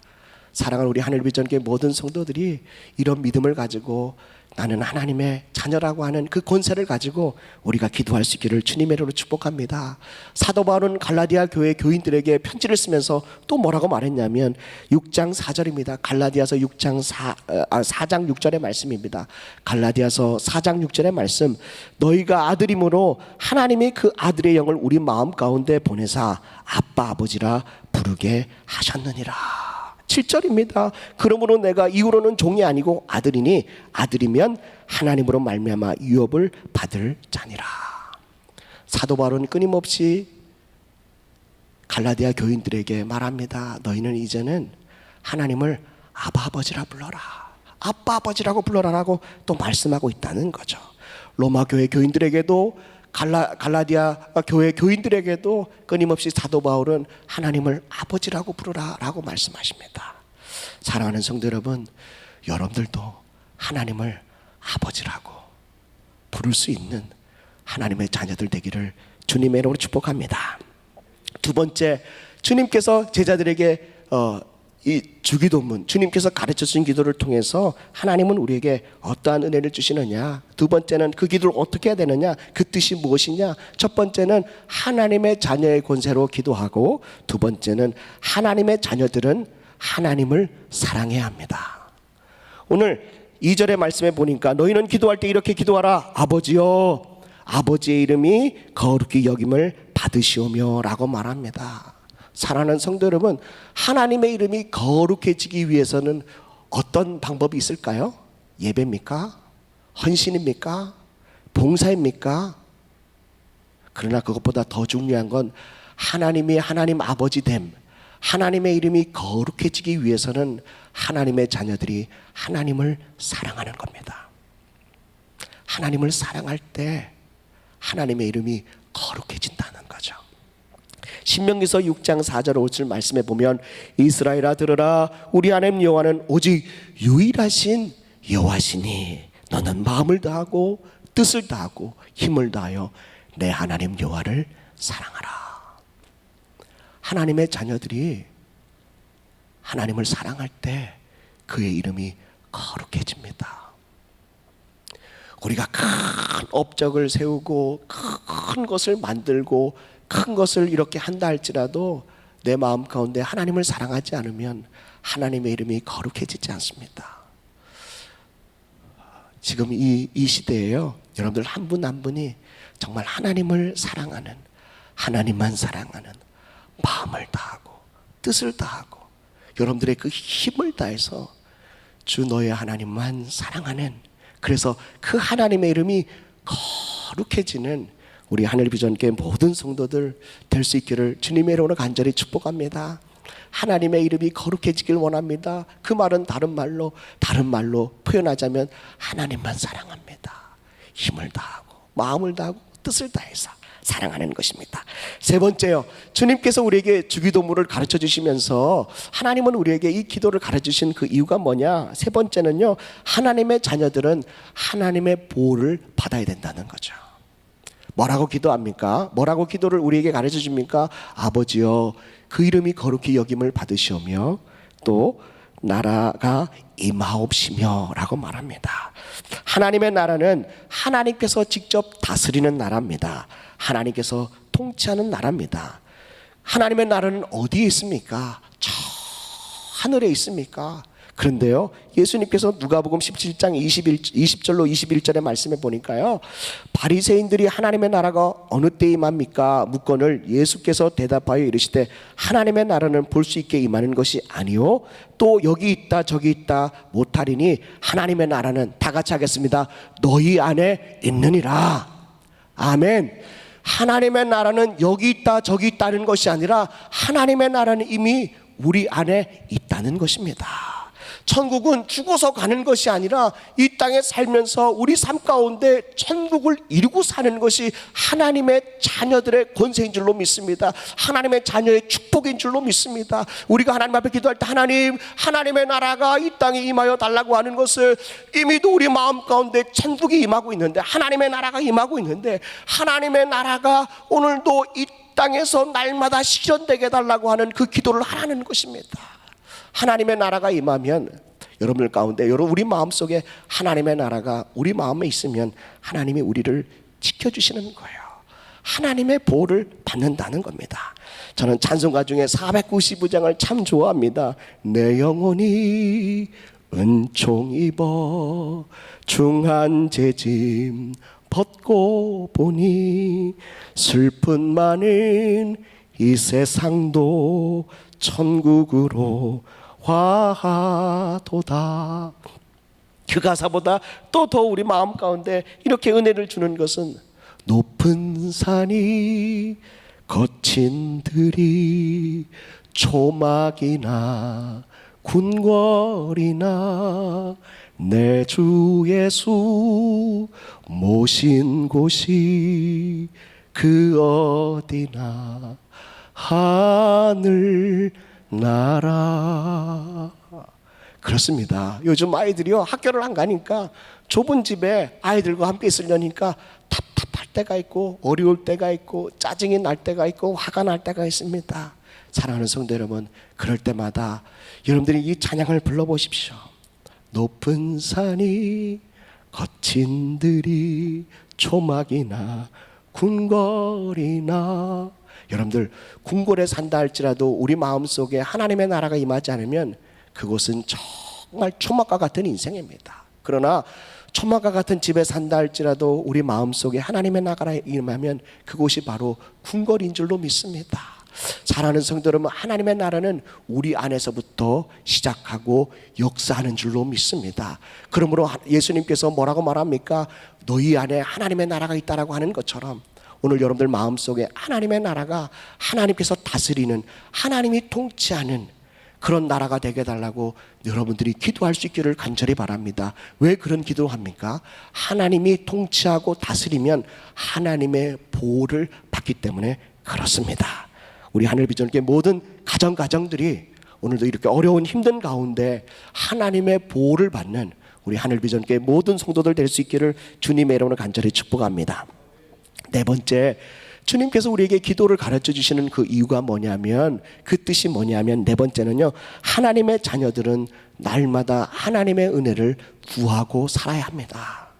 Speaker 4: 사랑하는 우리 하늘비전교회 모든 성도들이 이런 믿음을 가지고 나는 하나님의 자녀라고 하는 그 권세를 가지고 우리가 기도할 수 있기를 주님의 이름으로 축복합니다. 사도 바울은 갈라디아 교회 교인들에게 편지를 쓰면서 또 뭐라고 말했냐면 6장 4절입니다. 갈라디아서 4장 6절의 말씀입니다. 갈라디아서 4장 6절의 말씀, 너희가 아들임으로 하나님이 그 아들의 영을 우리 마음 가운데 보내사 아빠 아버지라 부르게 하셨느니라. 7절입니다. 그러므로 내가 이후로는 종이 아니고 아들이니 아들이면 하나님으로 말미암아 유업을 받을 자니라. 사도 바울은 끊임없이 갈라디아 교인들에게 말합니다. 너희는 이제는 하나님을 아바 아버지라 불러라, 아빠 아버지라고 불러라라고 또 말씀하고 있다는 거죠. 로마 교회 교인들에게도 갈라디아 교회 교인들에게도 끊임없이 사도 바울은 하나님을 아버지라고 부르라라고 말씀하십니다. 사랑하는 성도 여러분, 여러분들도 하나님을 아버지라고 부를 수 있는 하나님의 자녀들 되기를 주님의 이름으로 축복합니다. 두 번째, 주님께서 제자들에게 이 주기도문, 주님께서 가르쳐 주신 기도를 통해서 하나님은 우리에게 어떠한 은혜를 주시느냐. 두 번째는 그 기도를 어떻게 해야 되느냐, 그 뜻이 무엇이냐. 첫 번째는 하나님의 자녀의 권세로 기도하고, 두 번째는 하나님의 자녀들은 하나님을 사랑해야 합니다. 오늘 2절의 말씀에 보니까 너희는 기도할 때 이렇게 기도하라. 아버지여, 아버지의 이름이 거룩히 여김을 받으시오며 라고 말합니다. 사랑하는 성도 여러분, 하나님의 이름이 거룩해지기 위해서는 어떤 방법이 있을까요? 예배입니까? 헌신입니까? 봉사입니까? 그러나 그것보다 더 중요한 건 하나님이 하나님 아버지 됨, 하나님의 이름이 거룩해지기 위해서는 하나님의 자녀들이 하나님을 사랑하는 겁니다. 하나님을 사랑할 때 하나님의 이름이 거룩해진다는 거죠. 신명기서 6장 4절 5절 말씀에 보면 이스라엘아 들으라 우리 하나님 여호와는 오직 유일하신 여호와시니 너는 마음을 다하고 뜻을 다하고 힘을 다하여 내 하나님 여호와를 사랑하라. 하나님의 자녀들이 하나님을 사랑할 때 그의 이름이 거룩해집니다. 우리가 큰 업적을 세우고 큰 것을 만들고 큰 것을 이렇게 한다 할지라도 내 마음 가운데 하나님을 사랑하지 않으면 하나님의 이름이 거룩해지지 않습니다. 지금 이 시대에요, 여러분들 한 분 한 분이 정말 하나님을 사랑하는, 하나님만 사랑하는 마음을 다하고 뜻을 다하고 여러분들의 그 힘을 다해서 주 너의 하나님만 사랑하는, 그래서 그 하나님의 이름이 거룩해지는 우리 하늘비전교회 모든 성도들 될 수 있기를 주님의 이름으로 간절히 축복합니다. 하나님의 이름이 거룩해지길 원합니다. 그 말은 다른 말로 표현하자면 하나님만 사랑합니다. 힘을 다하고 마음을 다하고 뜻을 다해서 사랑하는 것입니다. 세 번째요, 주님께서 우리에게 주기도문을 가르쳐 주시면서 하나님은 우리에게 이 기도를 가르쳐 주신 그 이유가 뭐냐? 세 번째는요, 하나님의 자녀들은 하나님의 보호를 받아야 된다는 거죠. 뭐라고 기도합니까? 뭐라고 기도를 우리에게 가르쳐 줍니까? 아버지여 그 이름이 거룩히 여김을 받으시오며 또 나라가 임하옵시며 라고 말합니다. 하나님의 나라는 하나님께서 직접 다스리는 나라입니다. 하나님께서 통치하는 나라입니다. 하나님의 나라는 어디에 있습니까? 저 하늘에 있습니까? 그런데요, 예수님께서 누가복음 17장 20절로 21절의 말씀에 보니까요, 바리새인들이 하나님의 나라가 어느 때 임합니까? 묻거늘 예수께서 대답하여 이르시되 하나님의 나라는 볼 수 있게 임하는 것이 아니요 또 여기 있다 저기 있다 못하리니 하나님의 나라는, 다 같이 하겠습니다, 너희 안에 있느니라. 아멘. 하나님의 나라는 여기 있다 저기 있다는 것이 아니라 하나님의 나라는 이미 우리 안에 있다는 것입니다. 천국은 죽어서 가는 것이 아니라 이 땅에 살면서 우리 삶 가운데 천국을 이루고 사는 것이 하나님의 자녀들의 권세인 줄로 믿습니다. 하나님의 자녀의 축복인 줄로 믿습니다. 우리가 하나님 앞에 기도할 때 하나님의 나라가 이 땅에 임하여 달라고 하는 것을 이미도 우리 마음 가운데 천국이 임하고 있는데, 하나님의 나라가 임하고 있는데, 하나님의 나라가 오늘도 이 땅에서 날마다 실현되게 해달라고 하는 그 기도를 하라는 것입니다. 하나님의 나라가 임하면 여러분들 가운데, 우리 마음속에 하나님의 나라가 우리 마음에 있으면 하나님이 우리를 지켜주시는 거예요. 하나님의 보호를 받는다는 겁니다. 저는 찬송가 중에 495장을 참 좋아합니다. 내 영혼이 은총 입어 중한 재짐 벗고 보니 슬픈 많은 이 세상도 천국으로 화하도다. 그 가사보다 또 더 우리 마음 가운데 이렇게 은혜를 주는 것은 높은 산이 거친 들이 초막이나 궁궐이나 내 주 예수 모신 곳이 그 어디나 하늘 나라. 그렇습니다. 요즘 아이들이요, 학교를 안 가니까 좁은 집에 아이들과 함께 있으려니까 답답할 때가 있고 어려울 때가 있고 짜증이 날 때가 있고 화가 날 때가 있습니다. 사랑하는 성도 여러분, 그럴 때마다 여러분들이 이 찬양을 불러보십시오. 높은 산이 거친 들이 초막이나 궁궐이나. 여러분들 궁궐에 산다 할지라도 우리 마음속에 하나님의 나라가 임하지 않으면 그곳은 정말 초막과 같은 인생입니다. 그러나 초막과 같은 집에 산다 할지라도 우리 마음속에 하나님의 나라가 임하면 그곳이 바로 궁궐인 줄로 믿습니다. 사랑하는 성도 여러분, 하나님의 나라는 우리 안에서부터 시작하고 역사하는 줄로 믿습니다. 그러므로 예수님께서 뭐라고 말합니까? 너희 안에 하나님의 나라가 있다라고 하는 것처럼 오늘 여러분들 마음속에 하나님의 나라가 하나님께서 다스리는, 하나님이 통치하는 그런 나라가 되게 해달라고 여러분들이 기도할 수 있기를 간절히 바랍니다. 왜 그런 기도를 합니까? 하나님이 통치하고 다스리면 하나님의 보호를 받기 때문에 그렇습니다. 우리 하늘비전교회 모든 가정들이 오늘도 이렇게 어려운 힘든 가운데 하나님의 보호를 받는 우리 하늘비전교회 모든 성도들 될 수 있기를 주님의 이름으로 간절히 축복합니다. 네 번째, 주님께서 우리에게 기도를 가르쳐 주시는 그 이유가 뭐냐면, 그 뜻이 뭐냐면, 네 번째는요, 하나님의 자녀들은 날마다 하나님의 은혜를 구하고 살아야 합니다.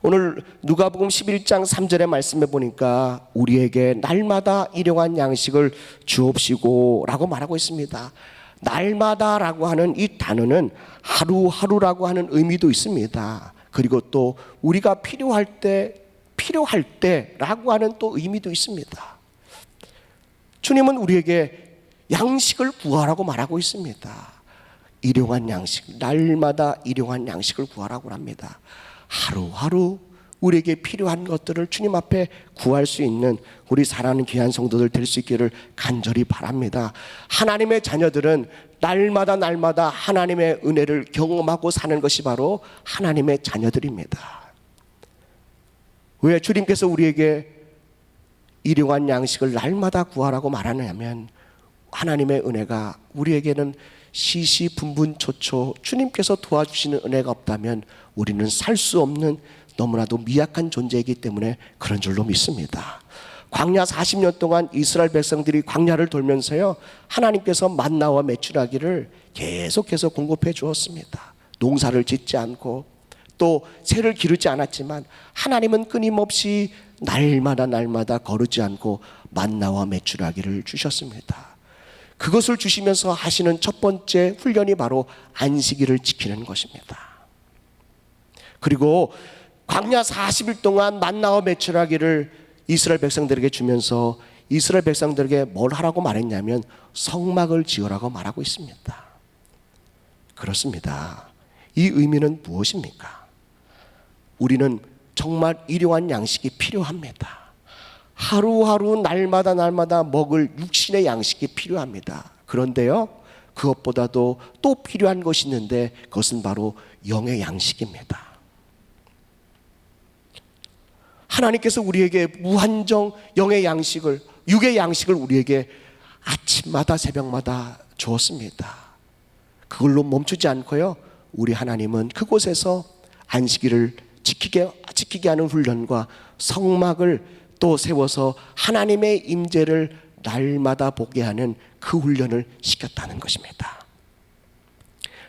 Speaker 4: 오늘 누가복음 11장 3절의 말씀에 보니까 우리에게 날마다 일용할 양식을 주옵시고 라고 말하고 있습니다. 날마다라고 하는 이 단어는 하루하루라고 하는 의미도 있습니다. 그리고 또 우리가 필요할 때라고 하는 또 의미도 있습니다. 주님은 우리에게 양식을 구하라고 말하고 있습니다. 일용할 양식, 날마다 일용할 양식을 구하라고 합니다. 하루하루 우리에게 필요한 것들을 주님 앞에 구할 수 있는 우리 사랑하는 귀한 성도들 될 수 있기를 간절히 바랍니다. 하나님의 자녀들은 날마다 하나님의 은혜를 경험하고 사는 것이 바로 하나님의 자녀들입니다. 왜 주님께서 우리에게 일용할 양식을 날마다 구하라고 말하느냐면, 하나님의 은혜가 우리에게는 시시분분초초 주님께서 도와주시는 은혜가 없다면 우리는 살 수 없는 너무나도 미약한 존재이기 때문에 그런 줄로 믿습니다. 광야 40년 동안 이스라엘 백성들이 광야를 돌면서요, 하나님께서 만나와 메추라기를 계속해서 공급해 주었습니다. 농사를 짓지 않고 또 새를 기르지 않았지만 하나님은 끊임없이 날마다 거르지 않고 만나와 메추라기를 주셨습니다. 그것을 주시면서 하시는 첫 번째 훈련이 바로 안식일을 지키는 것입니다. 그리고 광야 40일 동안 만나와 메추라기를 이스라엘 백성들에게 주면서 이스라엘 백성들에게 뭘 하라고 말했냐면 성막을 지으라고 말하고 있습니다. 그렇습니다. 이 의미는 무엇입니까? 우리는 정말 일용할 양식이 필요합니다. 하루하루 날마다 먹을 육신의 양식이 필요합니다. 그런데요, 그것보다도 또 필요한 것이 있는데 그것은 바로 영의 양식입니다. 하나님께서 우리에게 무한정 영의 양식을, 육의 양식을 우리에게 아침마다 새벽마다 주었습니다. 그걸로 멈추지 않고요, 우리 하나님은 그곳에서 안식일을 지키게 하는 훈련과 성막을 또 세워서 하나님의 임재를 날마다 보게 하는 그 훈련을 시켰다는 것입니다.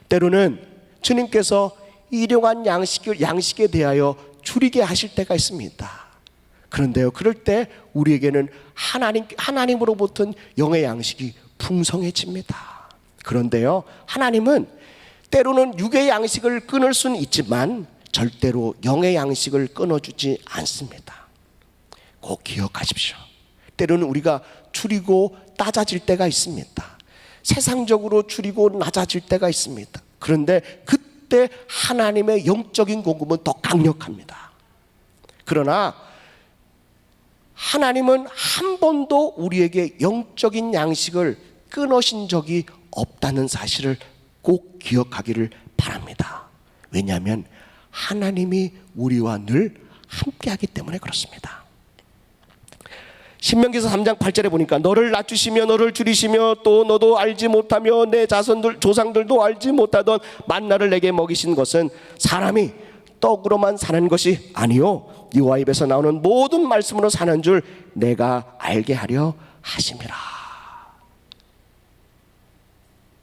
Speaker 4: 때로는 주님께서 일용할 양식에 대하여 줄이게 하실 때가 있습니다. 그런데요, 그럴 때 우리에게는 하나님으로부터 영의 양식이 풍성해집니다. 그런데요, 하나님은 때로는 육의 양식을 끊을 수는 있지만 절대로 영의 양식을 끊어주지 않습니다. 꼭 기억하십시오. 때로는 우리가 줄이고 낮아질 때가 있습니다. 세상적으로 줄이고 낮아질 때가 있습니다. 그런데 그때 하나님의 영적인 공급은 더 강력합니다. 그러나 하나님은 한 번도 우리에게 영적인 양식을 끊으신 적이 없다는 사실을 꼭 기억하기를 바랍니다. 왜냐하면 하나님이 우리와 늘 함께하기 때문에 그렇습니다. 신명기서 3장 8절에 보니까 너를 낮추시며 너를 줄이시며 또 너도 알지 못하며 내 조상들도 알지 못하던 만나를 내게 먹이신 것은 사람이 떡으로만 사는 것이 아니요 여호와 입에서 나오는 모든 말씀으로 사는 줄 내가 알게 하려 하심이라.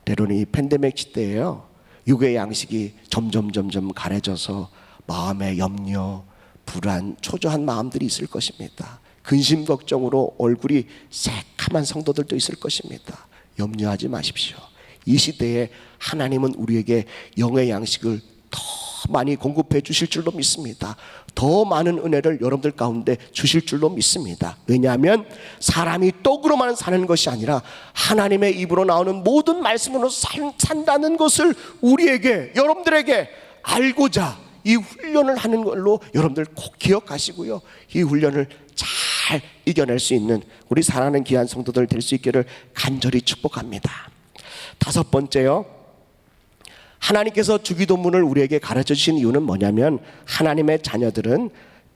Speaker 4: 때로는 이 팬데믹 시대에요, 육의 양식이 점점 가려져서 마음의 염려, 불안, 초조한 마음들이 있을 것입니다. 근심 걱정으로 얼굴이 새카만 성도들도 있을 것입니다. 염려하지 마십시오. 이 시대에 하나님은 우리에게 영의 양식을 더 많이 공급해 주실 줄로 믿습니다. 더 많은 은혜를 여러분들 가운데 주실 줄로 믿습니다. 왜냐하면 사람이 떡으로만 사는 것이 아니라 하나님의 입으로 나오는 모든 말씀으로 산다는 것을 우리에게, 여러분들에게 알고자 이 훈련을 하는 걸로 여러분들 꼭 기억하시고요, 이 훈련을 잘 잘 이겨낼 수 있는 우리 사랑하는 귀한 성도들 될 수 있기를 간절히 축복합니다. 다섯 번째요, 하나님께서 주기도문을 우리에게 가르쳐 주신 이유는 뭐냐면 하나님의 자녀들은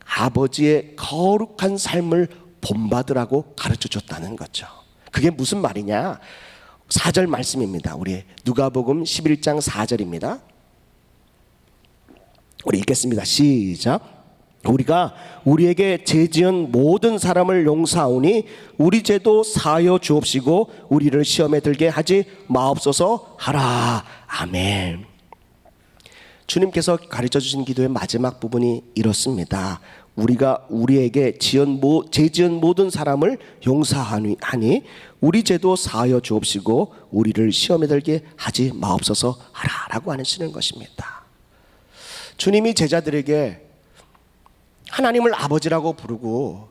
Speaker 4: 아버지의 거룩한 삶을 본받으라고 가르쳐 줬다는 거죠. 그게 무슨 말이냐? 4절 말씀입니다. 우리 누가복음 11장 4절입니다. 우리 읽겠습니다. 시작. 우리가 우리에게 죄지은 모든 사람을 용서하오니 우리 죄도 사하여 주옵시고 우리를 시험에 들게 하지 마옵소서 하라. 아멘. 주님께서 가르쳐 주신 기도의 마지막 부분이 이렇습니다. 우리가 우리에게 죄지은 모든 사람을 용서하니 우리 죄도 사하여 주옵시고 우리를 시험에 들게 하지 마옵소서 하라라고 하시는 것입니다. 주님이 제자들에게 하나님을 아버지라고 부르고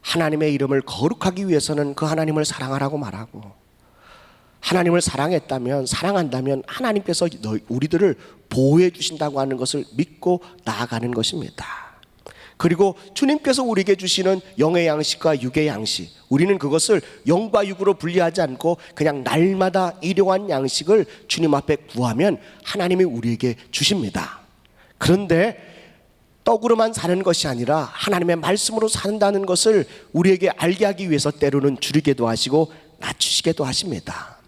Speaker 4: 하나님의 이름을 거룩하기 위해서는 그 하나님을 사랑하라고 말하고, 하나님을 사랑한다면 하나님께서 우리들을 보호해 주신다고 하는 것을 믿고 나아가는 것입니다. 그리고 주님께서 우리에게 주시는 영의 양식과 육의 양식, 우리는 그것을 영과 육으로 분리하지 않고 그냥 날마다 일용한 양식을 주님 앞에 구하면 하나님이 우리에게 주십니다. 그런데 떡으로만 사는 것이 아니라 하나님의 말씀으로 산다는 것을 우리에게 알게 하기 위해서 때로는 줄이게도 하시고 낮추시게도 하십니다.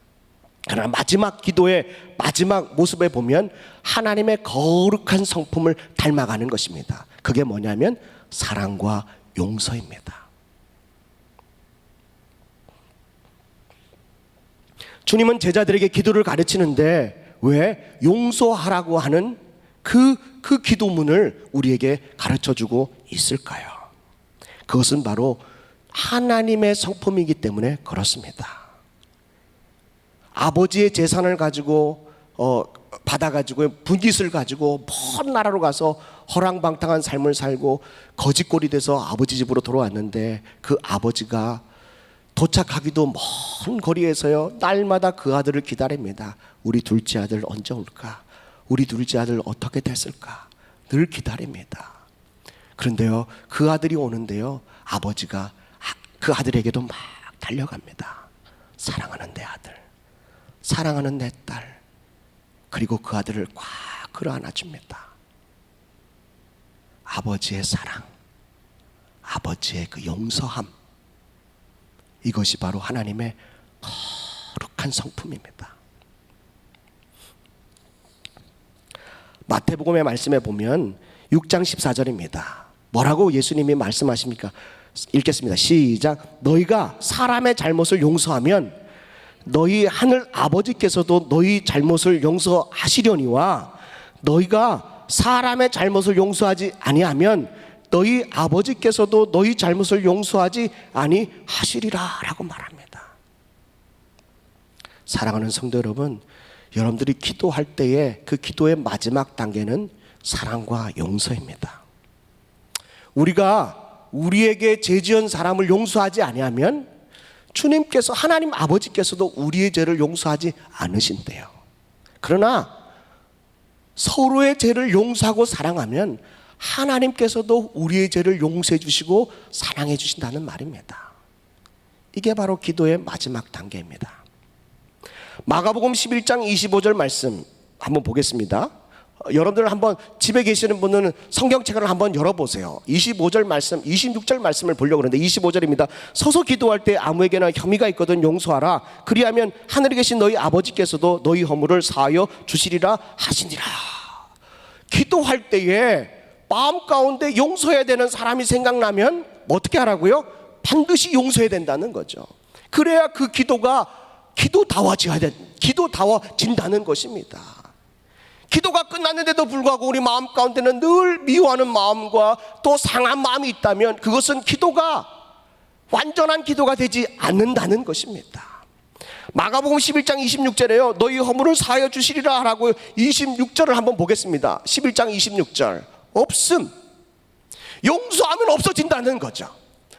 Speaker 4: 그러나 마지막 기도의 마지막 모습에 보면 하나님의 거룩한 성품을 닮아가는 것입니다. 그게 뭐냐면 사랑과 용서입니다. 주님은 제자들에게 기도를 가르치는데 왜 용서하라고 하는 그 기도문을 우리에게 가르쳐주고 있을까요? 그것은 바로 하나님의 성품이기 때문에 그렇습니다. 아버지의 재산을 가지고 받아가지고 분깃을 가지고 먼 나라로 가서 허랑방탕한 삶을 살고 거짓골이 돼서 아버지 집으로 돌아왔는데 그 아버지가 도착하기도 먼 거리에서요 날마다 그 아들을 기다립니다. 우리 둘째 아들 언제 올까? 우리 둘째 아들 어떻게 됐을까? 늘 기다립니다. 그런데요 그 아들이 오는데요 아버지가 그 아들에게도 막 달려갑니다. 사랑하는 내 아들, 사랑하는 내 딸, 그리고 그 아들을 꽉 끌어안아 줍니다. 아버지의 사랑, 아버지의 그 용서함, 이것이 바로 하나님의 거룩한 성품입니다. 마태복음의 말씀에 보면 6장 14절입니다. 뭐라고 예수님이 말씀하십니까? 읽겠습니다. 시작. 너희가 사람의 잘못을 용서하면 너희 하늘 아버지께서도 너희 잘못을 용서하시려니와 너희가 사람의 잘못을 용서하지 아니하면 너희 아버지께서도 너희 잘못을 용서하지 아니하시리라 라고 말합니다. 사랑하는 성도 여러분, 여러분들이 기도할 때에 그 기도의 마지막 단계는 사랑과 용서입니다. 우리가 우리에게 죄 지은 사람을 용서하지 아니하면 주님께서, 하나님 아버지께서도 우리의 죄를 용서하지 않으신대요. 그러나 서로의 죄를 용서하고 사랑하면 하나님께서도 우리의 죄를 용서해 주시고 사랑해 주신다는 말입니다. 이게 바로 기도의 마지막 단계입니다. 마가복음 11장 25절 말씀 한번 보겠습니다. 여러분들 한번 집에 계시는 분은 성경책을 한번 열어보세요. 25절 말씀, 26절 말씀을 보려고 그러는데 25절입니다. 서서 기도할 때 아무에게나 혐의가 있거든 용서하라. 그리하면 하늘에 계신 너희 아버지께서도 너희 허물을 사하여 주시리라 하시니라. 기도할 때에 마음 가운데 용서해야 되는 사람이 생각나면 어떻게 하라고요? 반드시 용서해야 된다는 거죠. 그래야 그 기도가 기도다워진다는 것입니다. 기도가 끝났는데도 불구하고 우리 마음 가운데는 늘 미워하는 마음과 또 상한 마음이 있다면 그것은 기도가 완전한 기도가 되지 않는다는 것입니다. 마가복음 11장 26절에요 너희 허물을 사하여 주시리라 하라고 26절을 한번 보겠습니다. 11장 26절 없음, 용서하면 없어진다는 거죠.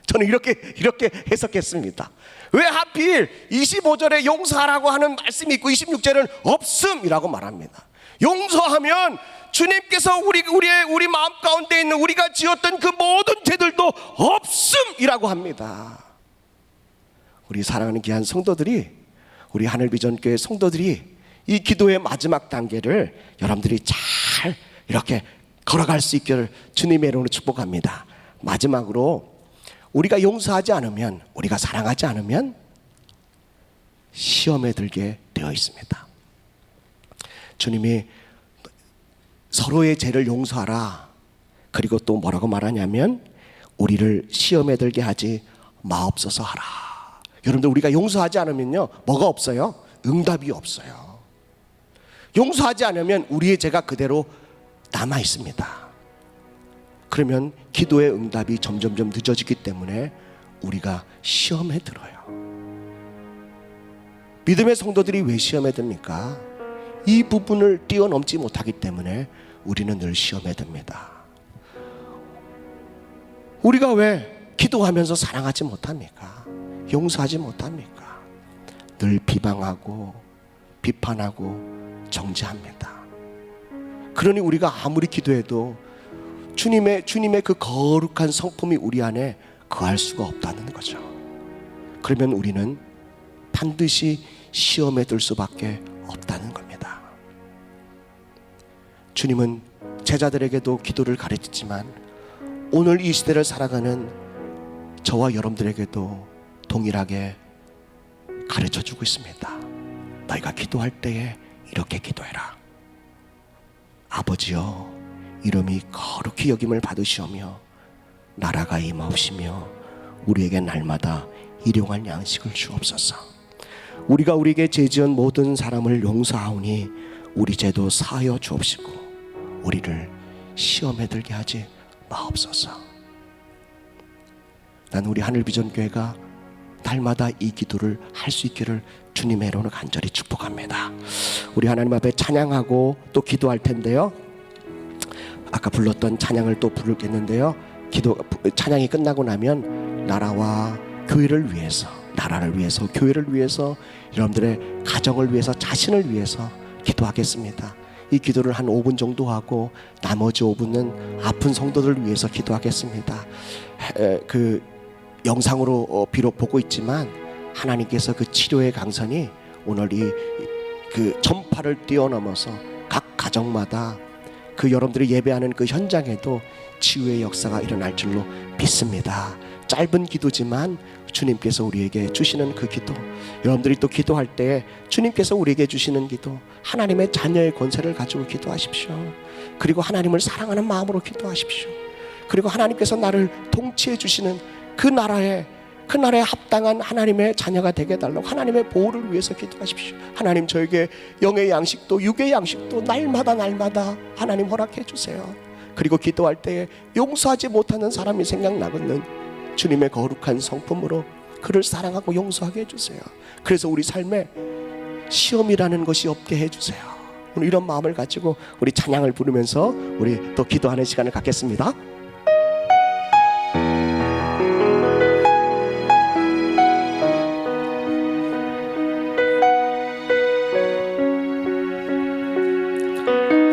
Speaker 4: 저는 이렇게 해석했습니다. 왜 하필 25절에 용서하라고 하는 말씀이 있고 26절은 없음이라고 말합니다. 용서하면 주님께서 우리 마음 가운데 있는 우리가 지었던 그 모든 죄들도 없음이라고 합니다. 우리 사랑하는 귀한 성도들이, 우리 하늘비전교회 성도들이 이 기도의 마지막 단계를 여러분들이 잘 이렇게 걸어갈 수 있기를 주님의 이름으로 축복합니다. 마지막으로, 우리가 용서하지 않으면, 우리가 사랑하지 않으면 시험에 들게 되어 있습니다. 주님이 서로의 죄를 용서하라, 그리고 또 뭐라고 말하냐면 우리를 시험에 들게 하지 마옵소서 하라. 여러분들, 우리가 용서하지 않으면요, 뭐가 없어요? 응답이 없어요. 용서하지 않으면 우리의 죄가 그대로 남아 있습니다. 그러면 기도의 응답이 점점점 늦어지기 때문에 우리가 시험에 들어요. 믿음의 성도들이 왜 시험에 듭니까? 이 부분을 뛰어넘지 못하기 때문에 우리는 늘 시험에 듭니다. 우리가 왜 기도하면서 사랑하지 못합니까? 용서하지 못합니까? 늘 비방하고 비판하고 정죄합니다. 그러니 우리가 아무리 기도해도 주님의 그 거룩한 성품이 우리 안에 거할 수가 없다는 거죠. 그러면 우리는 반드시 시험에 들 수밖에 없다는 겁니다. 주님은 제자들에게도 기도를 가르치지만 오늘 이 시대를 살아가는 저와 여러분들에게도 동일하게 가르쳐주고 있습니다. 너희가 기도할 때에 이렇게 기도해라. 아버지여, 이름이 거룩히 여김을 받으시오며 나라가 임하옵시며 우리에게 날마다 일용할 양식을 주옵소서. 우리가 우리에게 죄지은 모든 사람을 용서하오니 우리 죄도 사하여 주옵시고 우리를 시험에 들게 하지 마옵소서. 난 우리 하늘비전교회가 날마다 이 기도를 할 수 있기를 주님의 이름으로 간절히 축복합니다. 우리 하나님 앞에 찬양하고 또 기도할 텐데요, 아까 불렀던 찬양을 또 부르겠는데요, 찬양이 끝나고 나면 나라와 교회를 위해서, 나라를 위해서, 교회를 위해서, 여러분들의 가정을 위해서, 자신을 위해서 기도하겠습니다. 이 기도를 한 5분 정도 하고 나머지 5분은 아픈 성도들을 위해서 기도하겠습니다. 그 영상으로 비록 보고 있지만 하나님께서 그 치료의 강선이 오늘 그 전파를 뛰어넘어서 각 가정마다 그 여러분들이 예배하는 그 현장에도 치유의 역사가 일어날 줄로 믿습니다. 짧은 기도지만 주님께서 우리에게 주시는 그 기도, 여러분들이 또 기도할 때 주님께서 우리에게 주시는 기도, 하나님의 자녀의 권세를 가지고 기도하십시오. 그리고 하나님을 사랑하는 마음으로 기도하십시오. 그리고 하나님께서 나를 통치해 주시는 그 나라에 합당한 하나님의 자녀가 되게 해달라고 하나님의 보호를 위해서 기도하십시오. 하나님, 저에게 영의 양식도 육의 양식도 날마다 하나님 허락해 주세요. 그리고 기도할 때에 용서하지 못하는 사람이 생각나거든 주님의 거룩한 성품으로 그를 사랑하고 용서하게 해주세요. 그래서 우리 삶에 시험이라는 것이 없게 해주세요. 오늘 이런 마음을 가지고 우리 찬양을 부르면서 우리 또 기도하는 시간을 갖겠습니다.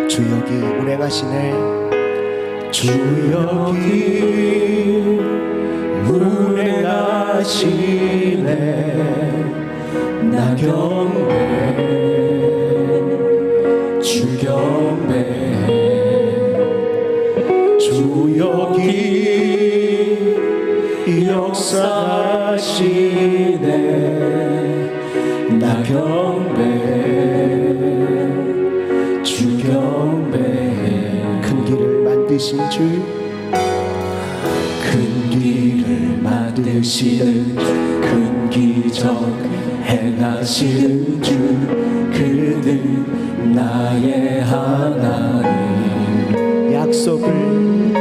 Speaker 4: 주 여기 운행하시네, 주 여기 운행하시네. 나 경배, 주 경배, 주 여기 역사하시네. 나 경배, 주 경배. 큰 길을 만드신 주, 큰 길을 만드시는 큰 기적 행하시는 주, 그는 나의 하나님. 약속을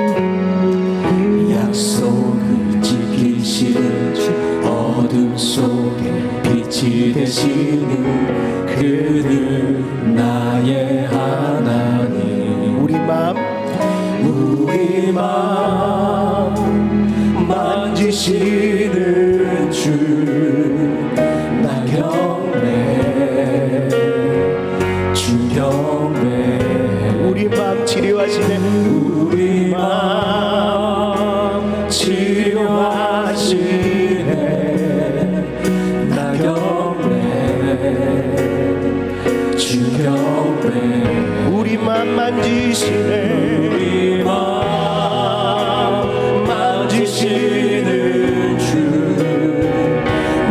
Speaker 4: 지키시는 주, 어둠 속에 빛이 되시는 그는 나의 하나님. 우리 마음 만지시는 주, 나 경배, 주 경배. 우리 마음
Speaker 5: 우리 마음 치료하시네 나경배 주경배
Speaker 4: 우리만 만지시네
Speaker 5: 우리 마음 만지시는 주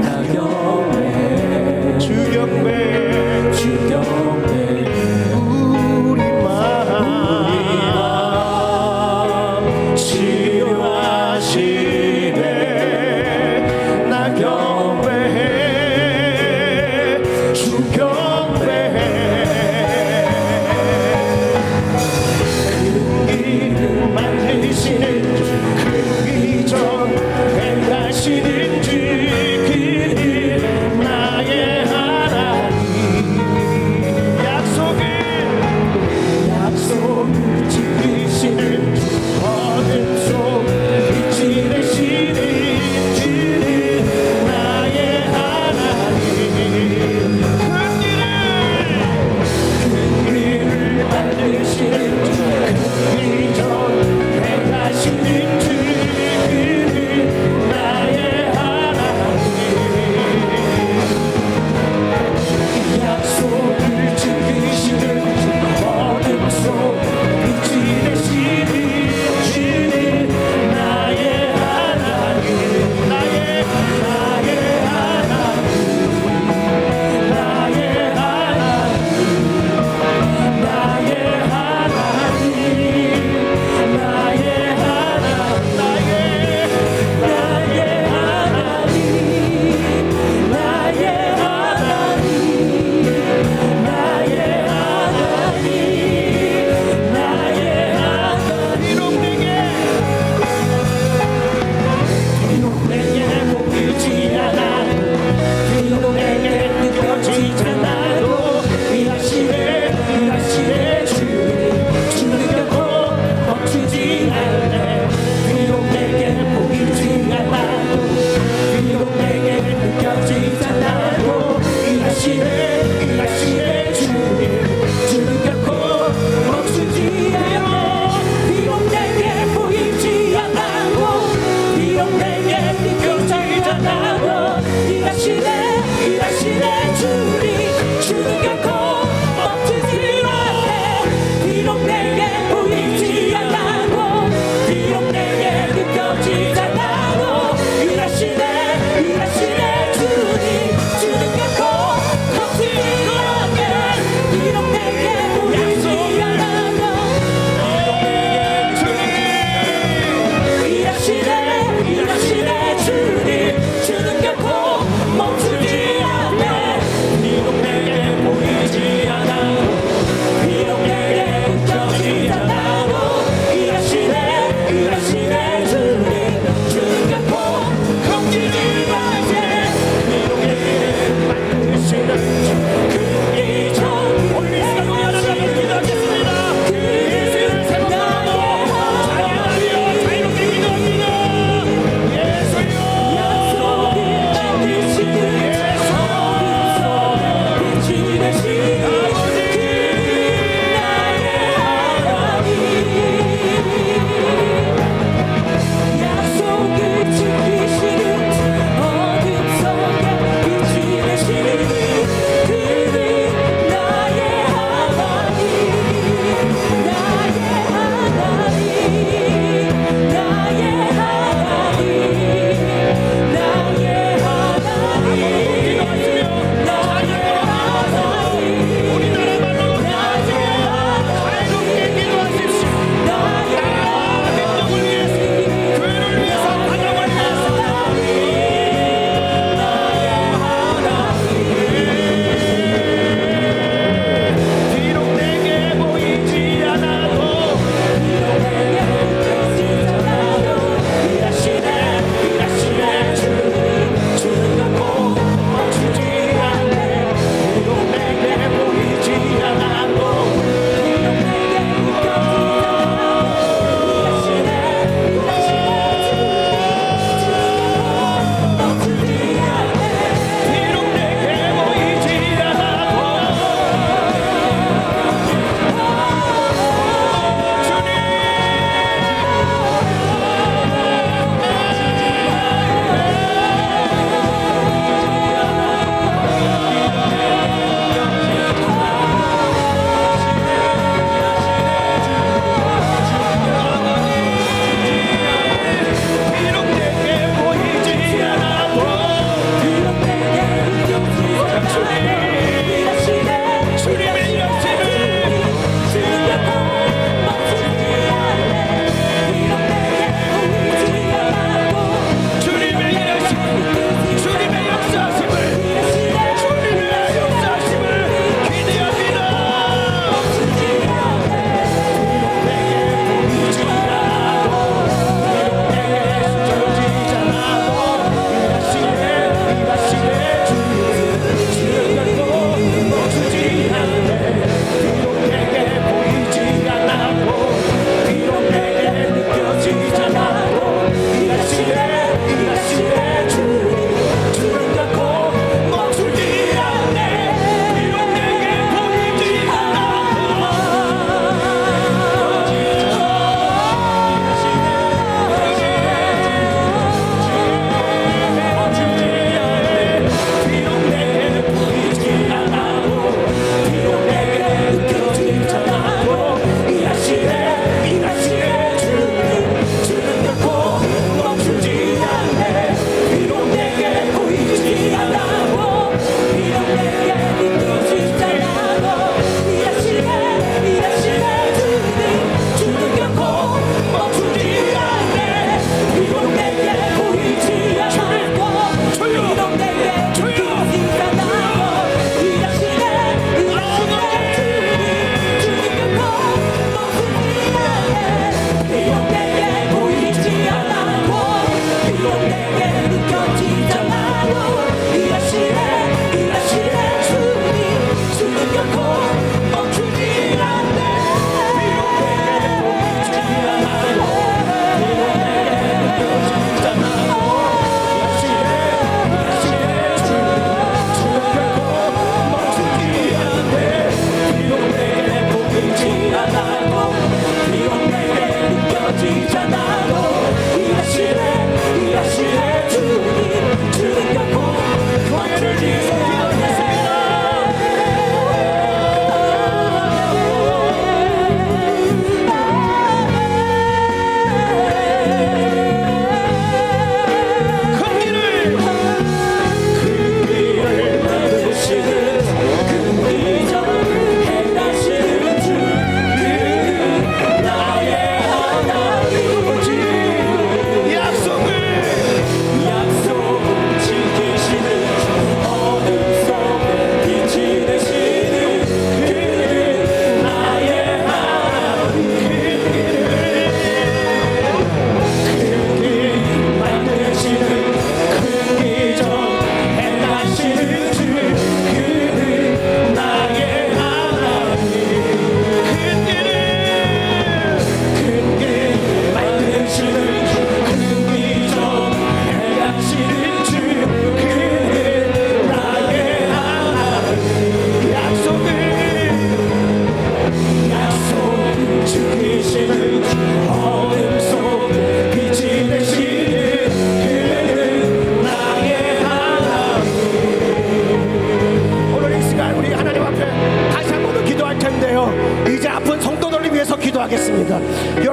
Speaker 5: 나경배
Speaker 4: 주경배
Speaker 5: 주경배
Speaker 4: 우리 마음
Speaker 5: 치유하시네 나경배 주경배 그 길을 만드시는 그 기적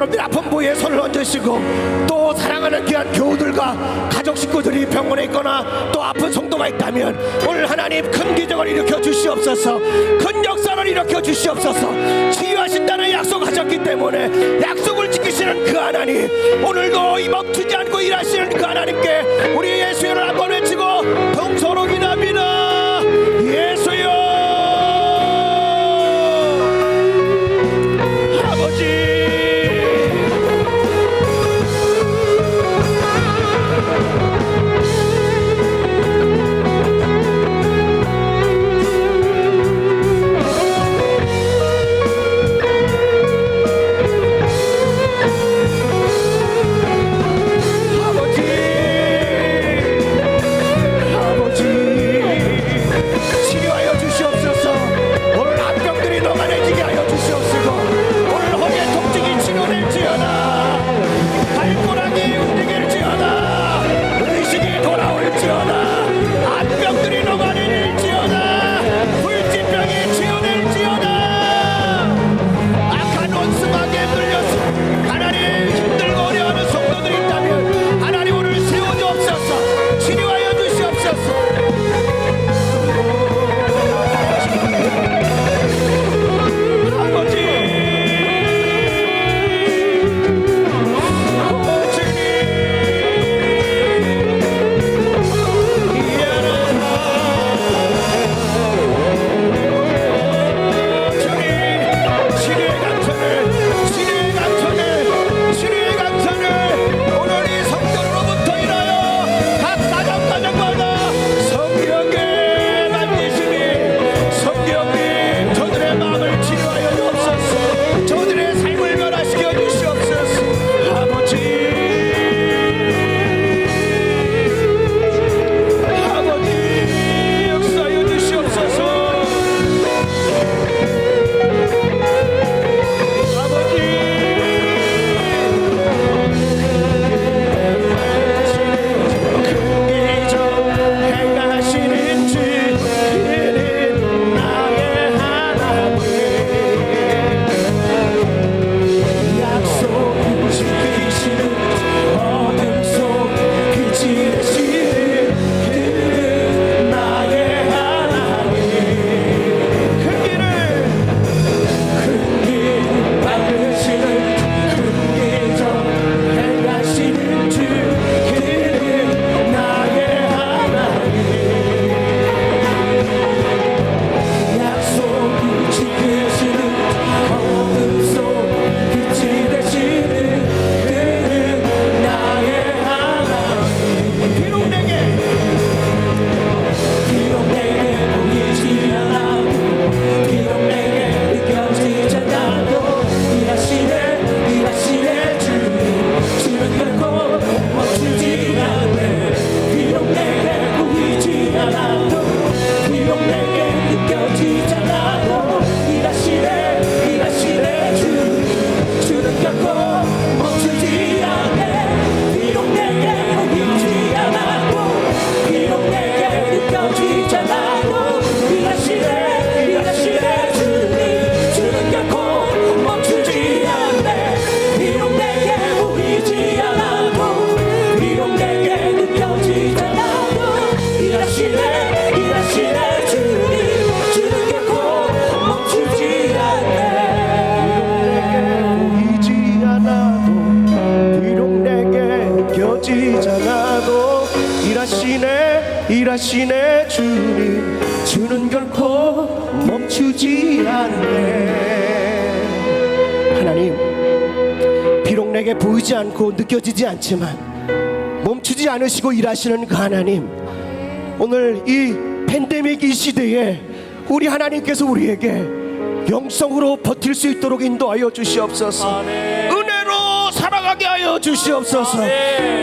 Speaker 6: 여러분들 아픈 부위에 손을 얹으시고, 또 사랑하는 귀한 교우들과 가족 식구들이 병원에 있거나 또 아픈 성도가 있다면 오늘 하나님 큰 기적을 일으켜 주시옵소서. 큰 역사를 일으켜 주시옵소서. 치유하신다는 약속하셨기 때문에 약속을 지키시는 그 하나님, 오늘도 이 멈추지 않고 일하시는 그 하나님께 우리 예수를 한번 외치고 동서로 기도합니다. 예수여, 아버지. 치료하여 주시옵소서. 오늘 암병들이 녹아내지게 하여 주시옵소서. 오늘 허리의 통증이 치료될지어다. 발꼬락이 움직일지어다. 의식이 돌아올지어다. 암병들이 녹아내릴지어다. 불진병이 치유될지어다. 악한 원수마귀에 물려서 하나님 힘들고 어려워하는 성도들이 있다면 하나님 오늘 세워주옵소서. 치료하여 주시옵소서. 아버지, 치료의 강선을 오늘 이 성전으로부터 인하여 각 가정마다 성령의 만지심이, 성령님 저들의 마음을 치료하여 주옵소서. 저들의 삶을 변화시켜 주시옵소서. 아버지 역사하여 주시옵소서. 행하시는 주는 나의 하나님, 약속 지키시는 어둠 속 빛이 되시는 그는 나의 하나님. 큰 길 막으시는 큰 기적 행하시는 주 그는 나의 약속 지키시는 어둠 속 빛이 되시는 그는 나의 하나님. 비록 내게 보이지 않아도, 비록 내게 느껴지지 않아도 일하시네 주는 결코 멈추지 않네. 비록 내게 보이지 않아도, 비록 내게 느껴지지 않아도 일하시네 주는 결코 멈추지 않네. 비록 내게 보이지 않아도, 비록 내게 느껴지지 않아도 일하시네 주는 결코 멈추지 않네. 비록 내게 보이지 않아도, 비록 내게 느껴지지 않아도 일하시네 주는 결코 멈추지 않네. 보이지 않아도, 비록 내게 느껴지지 않아도 일하시네 주는 결코 멈추지 않네. 하나님, 비록 내게 보이지 않고 느껴지지 않지만 멈추지 않으시고 일하시는 그 하나님, 오늘 이 팬데믹 이 시대에 우리 하나님께서 우리에게 영성으로 버틸 수 있도록 인도하여 주시옵소서. 은혜로 살아가게 하여 주시옵소서.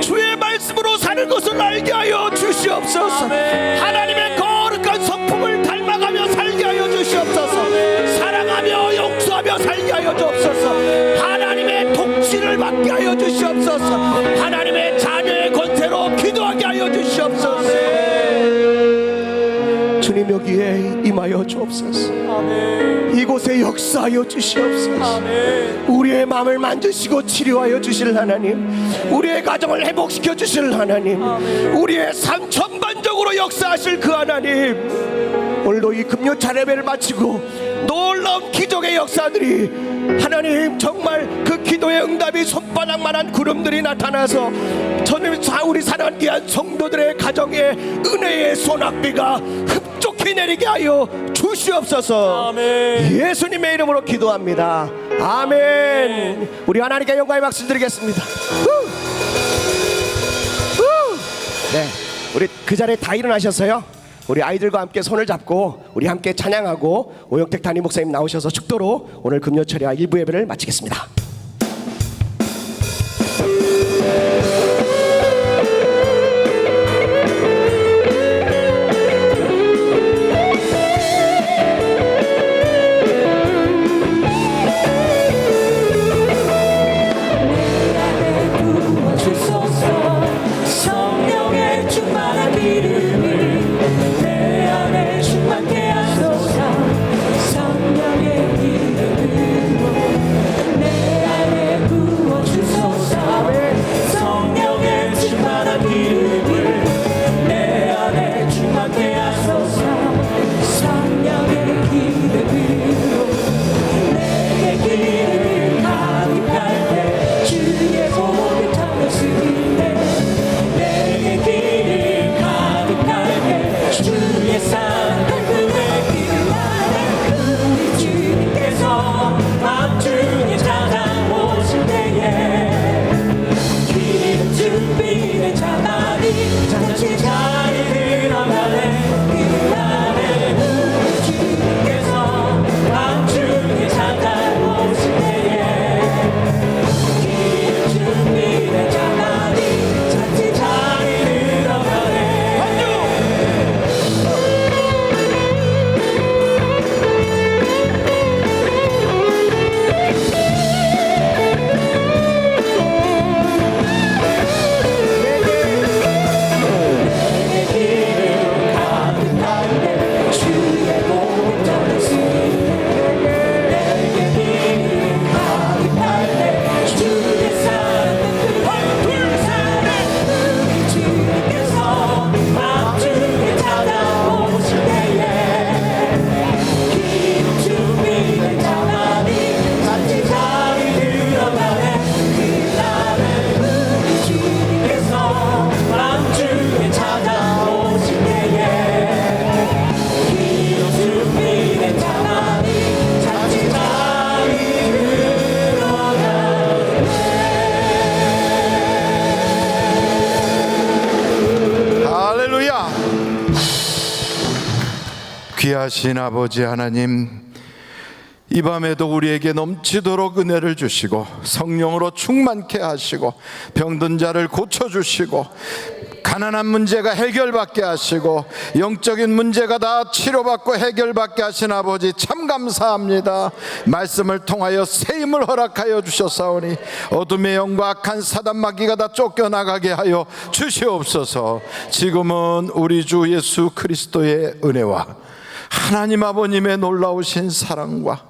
Speaker 6: 주의 말씀으로 사는 것을 알게 하여 주시옵소서. 하나님의 거룩한 성품을 닮아가며 살게 하여 주시옵소서. 사랑하며 용서하며 살게 하여 주옵소서. 하나님의 통치를 받게 하여 주시옵소서. 하나님의 자녀의 권세로 기도하게 하여 주시옵소서. 주님, 여기에 이 임하여 주옵소서. 이곳에 역사하여 주시옵소서. 우리의 마음을 만드시고 치료하여 주실 하나님, 우리의 가정을 회복시켜 주실 하나님, 우리의 삶 전반적으로 역사하실 그 하나님, 오늘도 이 금요 차례배를 마치고 놀라운 기적의 역사들이 하나님, 정말 그 기도의 응답이 손바닥만한 구름들이 나타나서 저는 우리 사랑하는 귀한 성도들의 가정에 은혜의 소낙비가 흡족히 내리게 하여 주시옵소서. 예수님의 이름으로 기도합니다. 아멘. 우리 하나님께 영광의 박수 드리겠습니다. 네, 우리 그 자리에 다 일어나셨어요? 우리 아이들과 함께 손을 잡고 우리 함께 찬양하고 오영택 담임 목사님 나오셔서 축도로 오늘 금요철야 일부 예배를 마치겠습니다.
Speaker 5: 성령의 충만한 기름이 내 안에 충만케 하소서. 성령의 기름으로 내 안에 부어주소서. 성령의 충만한 기름을 내 안에 충만케 하소서. 성령의 기름으로 내게 기름을 가득할 때 주의 복을 터졌으니 내게 기름 가득할 때 주의 산들의 길 안에 우리 주님께서 밤중에 찾아오실 때에 기름 준비된 자만이 잔치 자리에 들어가네. 그 안에 우리 주님께서 밤중에 찾아오실 때에 기름 준비된 자만이 잔치 자리에 들어가네. 내게 기름 가득할 때 주의 복을 전했으니 내게 기름 가득할 때 주의 사랑을 둘사랑 우리 주님께서 밤중에 찾아오실 때에 기름 준비된 자만이 잔치 자리에 들어가네. 그날에 우리 주님께서 밤중에 찾아오실 때에 기름 준비된 자만이 잔치 자리에
Speaker 7: 할렐루야. 귀하신 아버지 하나님, 이 밤에도 우리에게 넘치도록 은혜를 주시고 성령으로 충만케 하시고 병든 자를 고쳐주시고 가난한 문제가 해결받게 하시고 영적인 문제가 다 치료받고 해결받게 하신 아버지 참 감사합니다. 말씀을 통하여 새 힘을 허락하여 주셨사오니 어둠의 영과 악한 사단 마귀가 다 쫓겨나가게 하여 주시옵소서. 지금은 우리 주 예수 그리스도의 은혜와 하나님 아버님의 놀라우신 사랑과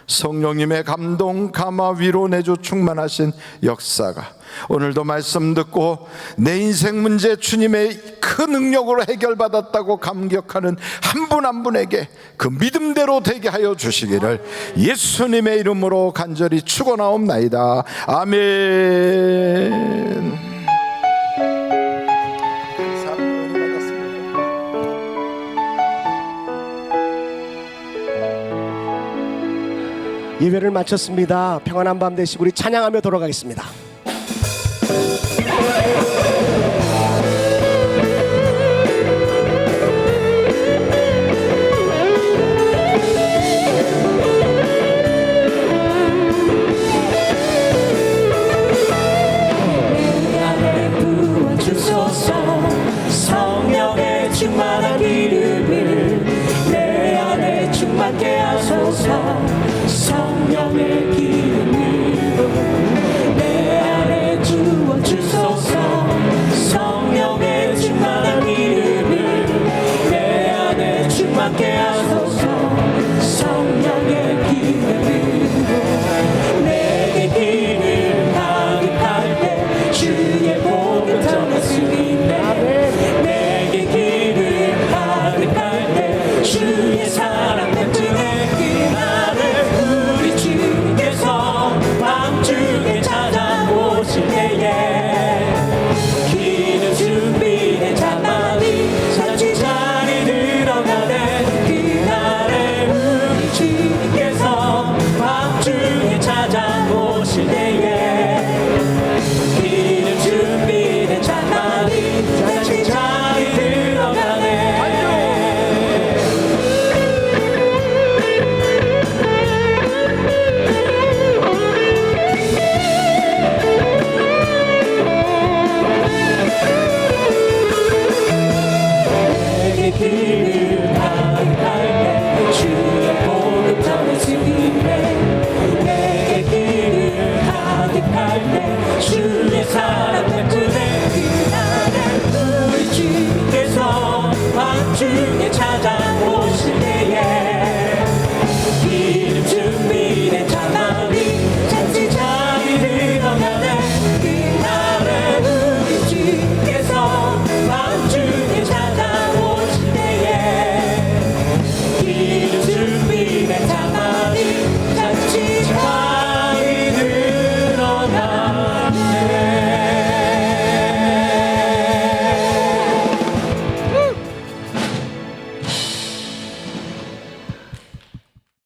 Speaker 7: 성령님의 감동, 감화, 위로, 내주 충만하신 역사가 오늘도 말씀 듣고 내 인생 문제 주님의 그 능력으로 해결받았다고 감격하는 한 분 한 분에게 그 믿음대로 되게 하여 주시기를 예수님의 이름으로 간절히 축원하옵나이다. 아멘.
Speaker 6: 예배를 마쳤습니다. 평안한 밤 되시고 우리 찬양하며 돌아가겠습니다.
Speaker 5: 내 안에 부어주소서. 성령의 충만한 기름을 내 안에 충만케 하소서. 성령의 기름으로 내 안에 주어주소서. 주의